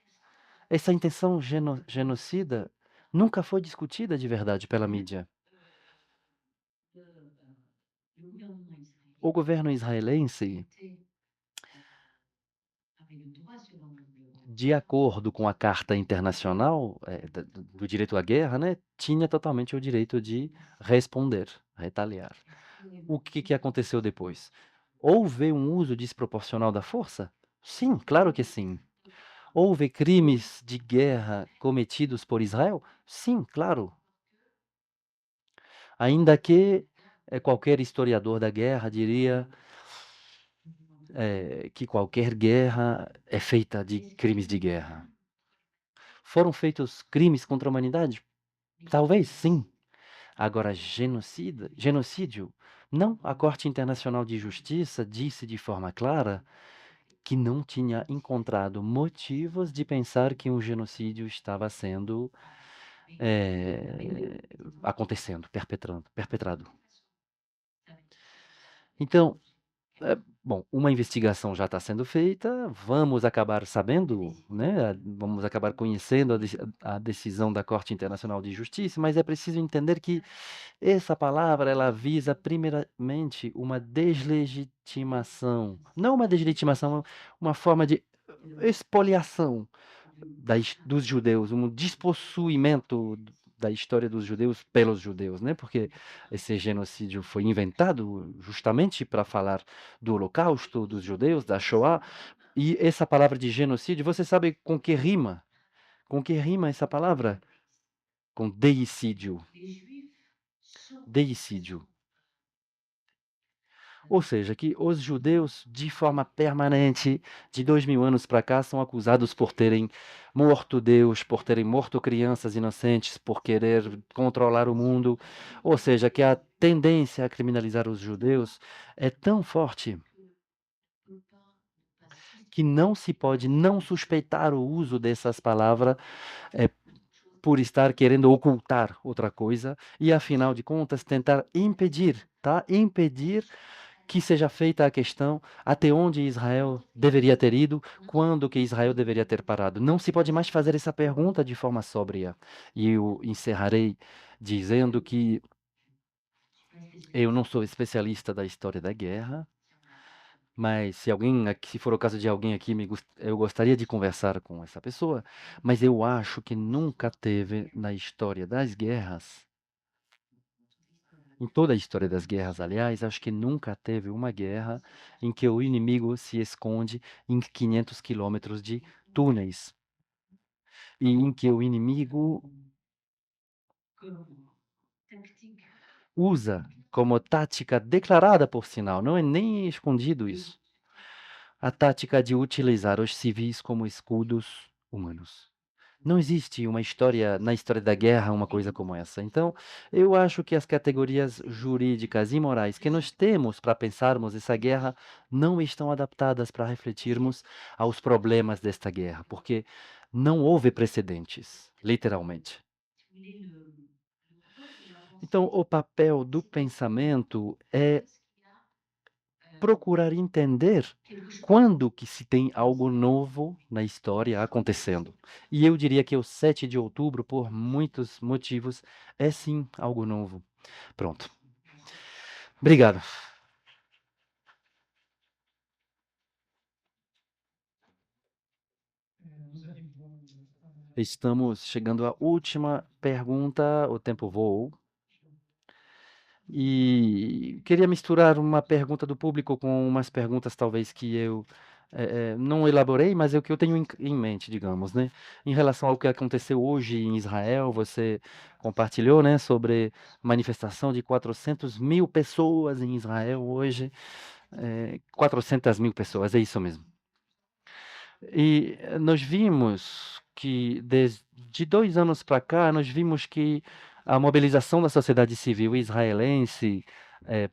Essa intenção genocida nunca foi discutida de verdade pela mídia. O governo israelense de acordo com a Carta Internacional do Direito à Guerra, né, tinha totalmente o direito de responder, retaliar. O que aconteceu depois? Houve um uso desproporcional da força? Sim, claro que sim. Houve crimes de guerra cometidos por Israel? Sim, claro. Ainda que qualquer historiador da guerra diria que qualquer guerra é feita de crimes de guerra. Foram feitos crimes contra a humanidade? Talvez sim. Agora, genocídio, não. A Corte Internacional de Justiça disse de forma clara que não tinha encontrado motivos de pensar que um genocídio estava sendo acontecendo, perpetrado. Então, bom, uma investigação já está sendo feita, vamos acabar sabendo, né? Vamos acabar conhecendo a decisão da Corte Internacional de Justiça, mas é preciso entender que essa palavra ela visa primeiramente uma deslegitimação, não uma deslegitimação, uma forma de expoliação dos judeus, um despossuimento da história dos judeus pelos judeus, né? Porque esse genocídio foi inventado justamente para falar do Holocausto dos judeus, da Shoah, e essa palavra de genocídio, você sabe com que rima? Com que rima essa palavra? Com deicídio. Deicídio. Ou seja, que os judeus, de forma permanente, de 2000 anos para cá, são acusados por terem morto Deus, por terem morto crianças inocentes, por querer controlar o mundo. Ou seja, que a tendência a criminalizar os judeus é tão forte que não se pode não suspeitar o uso dessas palavras por estar querendo ocultar outra coisa e, afinal de contas, tentar impedir, tá? Impedir que seja feita a questão até onde Israel deveria ter ido, quando que Israel deveria ter parado. Não se pode mais fazer essa pergunta de forma sóbria. E eu encerrarei dizendo que eu não sou especialista da história da guerra, mas se for o caso de alguém aqui, eu gostaria de conversar com essa pessoa, mas eu acho que nunca teve na história das guerras, em toda a história das guerras, aliás, acho que nunca teve uma guerra em que o inimigo se esconde em 500 quilômetros de túneis e em que o inimigo usa como tática declarada, por sinal, não é nem escondido isso, a tática de utilizar os civis como escudos humanos. Não existe uma história, na história da guerra, uma coisa como essa. Então, eu acho que as categorias jurídicas e morais que nós temos para pensarmos essa guerra não estão adaptadas para refletirmos aos problemas desta guerra, porque não houve precedentes, literalmente. Então, o papel do pensamento é procurar entender quando que se tem algo novo na história acontecendo. E eu diria que o 7 de outubro, por muitos motivos, é sim algo novo. Pronto. Obrigado. Estamos chegando à última pergunta, o tempo voou. E queria misturar uma pergunta do público com umas perguntas talvez que eu não elaborei, mas é o que eu tenho em mente, digamos, né? Em relação ao que aconteceu hoje em Israel, você compartilhou, né, sobre manifestação de 400 mil pessoas em Israel hoje. 400 mil pessoas, é isso mesmo. E nós vimos que, de 2 anos para cá, nós vimos que a mobilização da sociedade civil israelense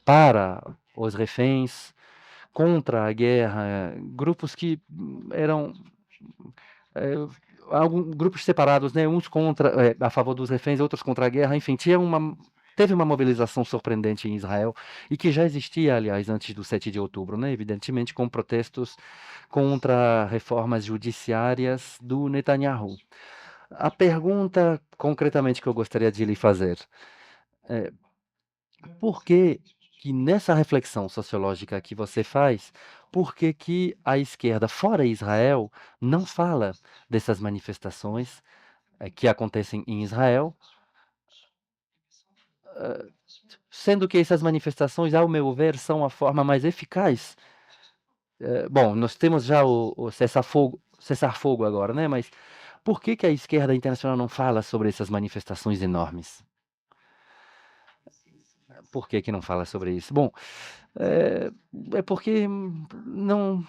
para os reféns, contra a guerra, grupos que eram grupos separados, né? Uns a favor dos reféns, outros contra a guerra, enfim, teve uma mobilização surpreendente em Israel e que já existia, aliás, antes do 7 de outubro, né? Evidentemente, com protestos contra reformas judiciárias do Netanyahu. A pergunta, concretamente, que eu gostaria de lhe fazer é: por que que nessa reflexão sociológica que você faz, por que que a esquerda, fora Israel, não fala dessas manifestações que acontecem em Israel, sendo que essas manifestações, ao meu ver, são a forma mais eficaz. Bom, nós temos já o cessar-fogo agora, né? Mas por que que a esquerda internacional não fala sobre essas manifestações enormes? Por que que não fala sobre isso? Bom, é, é porque não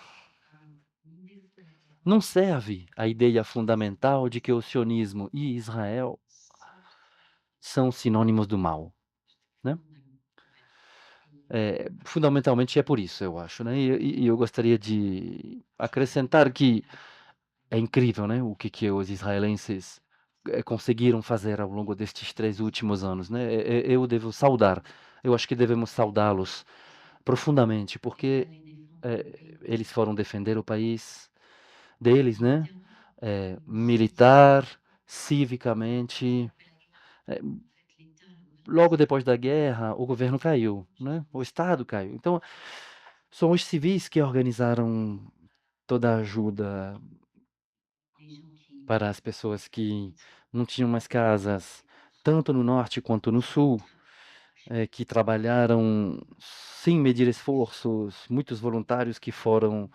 serve a ideia fundamental de que o sionismo e Israel são sinônimos do mal, né? Fundamentalmente é por isso, eu acho, né? E eu gostaria de acrescentar que é incrível, né? O que os israelenses conseguiram fazer ao longo destes 3 últimos anos, né? Eu devo saudar, eu acho que devemos saudá-los profundamente, porque eles foram defender o país deles, né? Militar, civicamente. Logo depois da guerra, o governo caiu, né? O Estado caiu. Então, são os civis que organizaram toda a ajuda para as pessoas que não tinham mais casas, tanto no norte quanto no sul, que trabalharam sem medir esforços, muitos voluntários que foram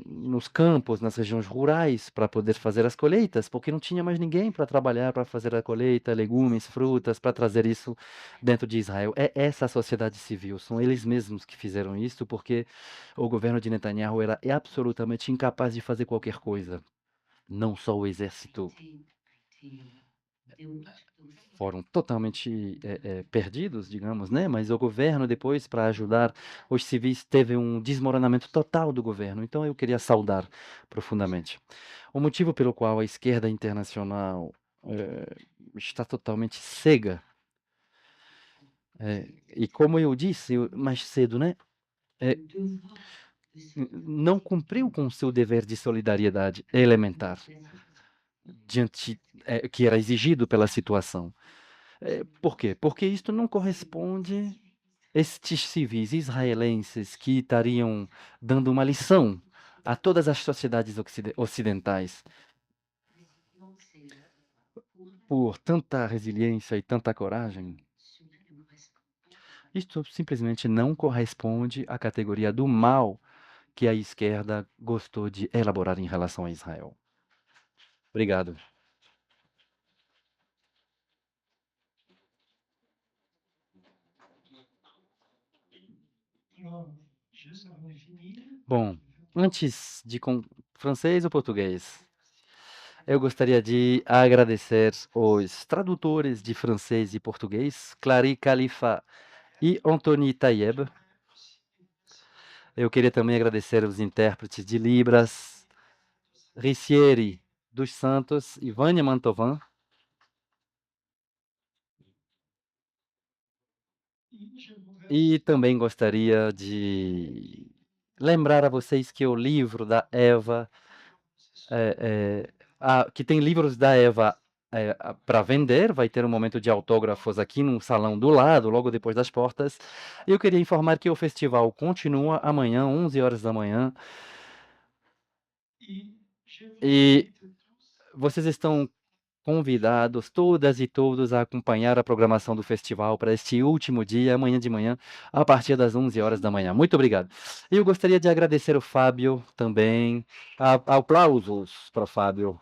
nos campos, nas regiões rurais, para poder fazer as colheitas, porque não tinha mais ninguém para trabalhar, para fazer a colheita, legumes, frutas, para trazer isso dentro de Israel. É essa a sociedade civil, são eles mesmos que fizeram isso, porque o governo de Netanyahu era absolutamente incapaz de fazer qualquer coisa. Não só o exército foram totalmente perdidos, digamos, né? Mas o governo depois, para ajudar os civis, teve um desmoronamento total do governo. Então eu queria saudar profundamente. O motivo pelo qual a esquerda internacional está totalmente cega, e como eu disse mais cedo, né? Não cumpriu com o seu dever de solidariedade elementar diante que era exigido pela situação. Por quê? Porque isto não corresponde estes civis israelenses que estariam dando uma lição a todas as sociedades ocidentais por tanta resiliência e tanta coragem. Isto simplesmente não corresponde à categoria do mal que a esquerda gostou de elaborar em relação a Israel. Obrigado. Bom, antes de francês ou português? Eu gostaria de agradecer os tradutores de francês e português, Clary Khalifa e Anthony Tayeb. Eu queria também agradecer os intérpretes de Libras, Ricieri dos Santos e Vânia Mantovan. E também gostaria de lembrar a vocês que o livro da Eva, que tem livros da Eva para vender, vai ter um momento de autógrafos aqui no salão do lado, logo depois das portas. E eu queria informar que o festival continua amanhã, 11 horas da manhã. E vocês estão convidados, todas e todos, a acompanhar a programação do festival para este último dia, amanhã de manhã, a partir das 11 horas da manhã. Muito obrigado. Eu gostaria de agradecer o Fábio também. Aplausos para o Fábio.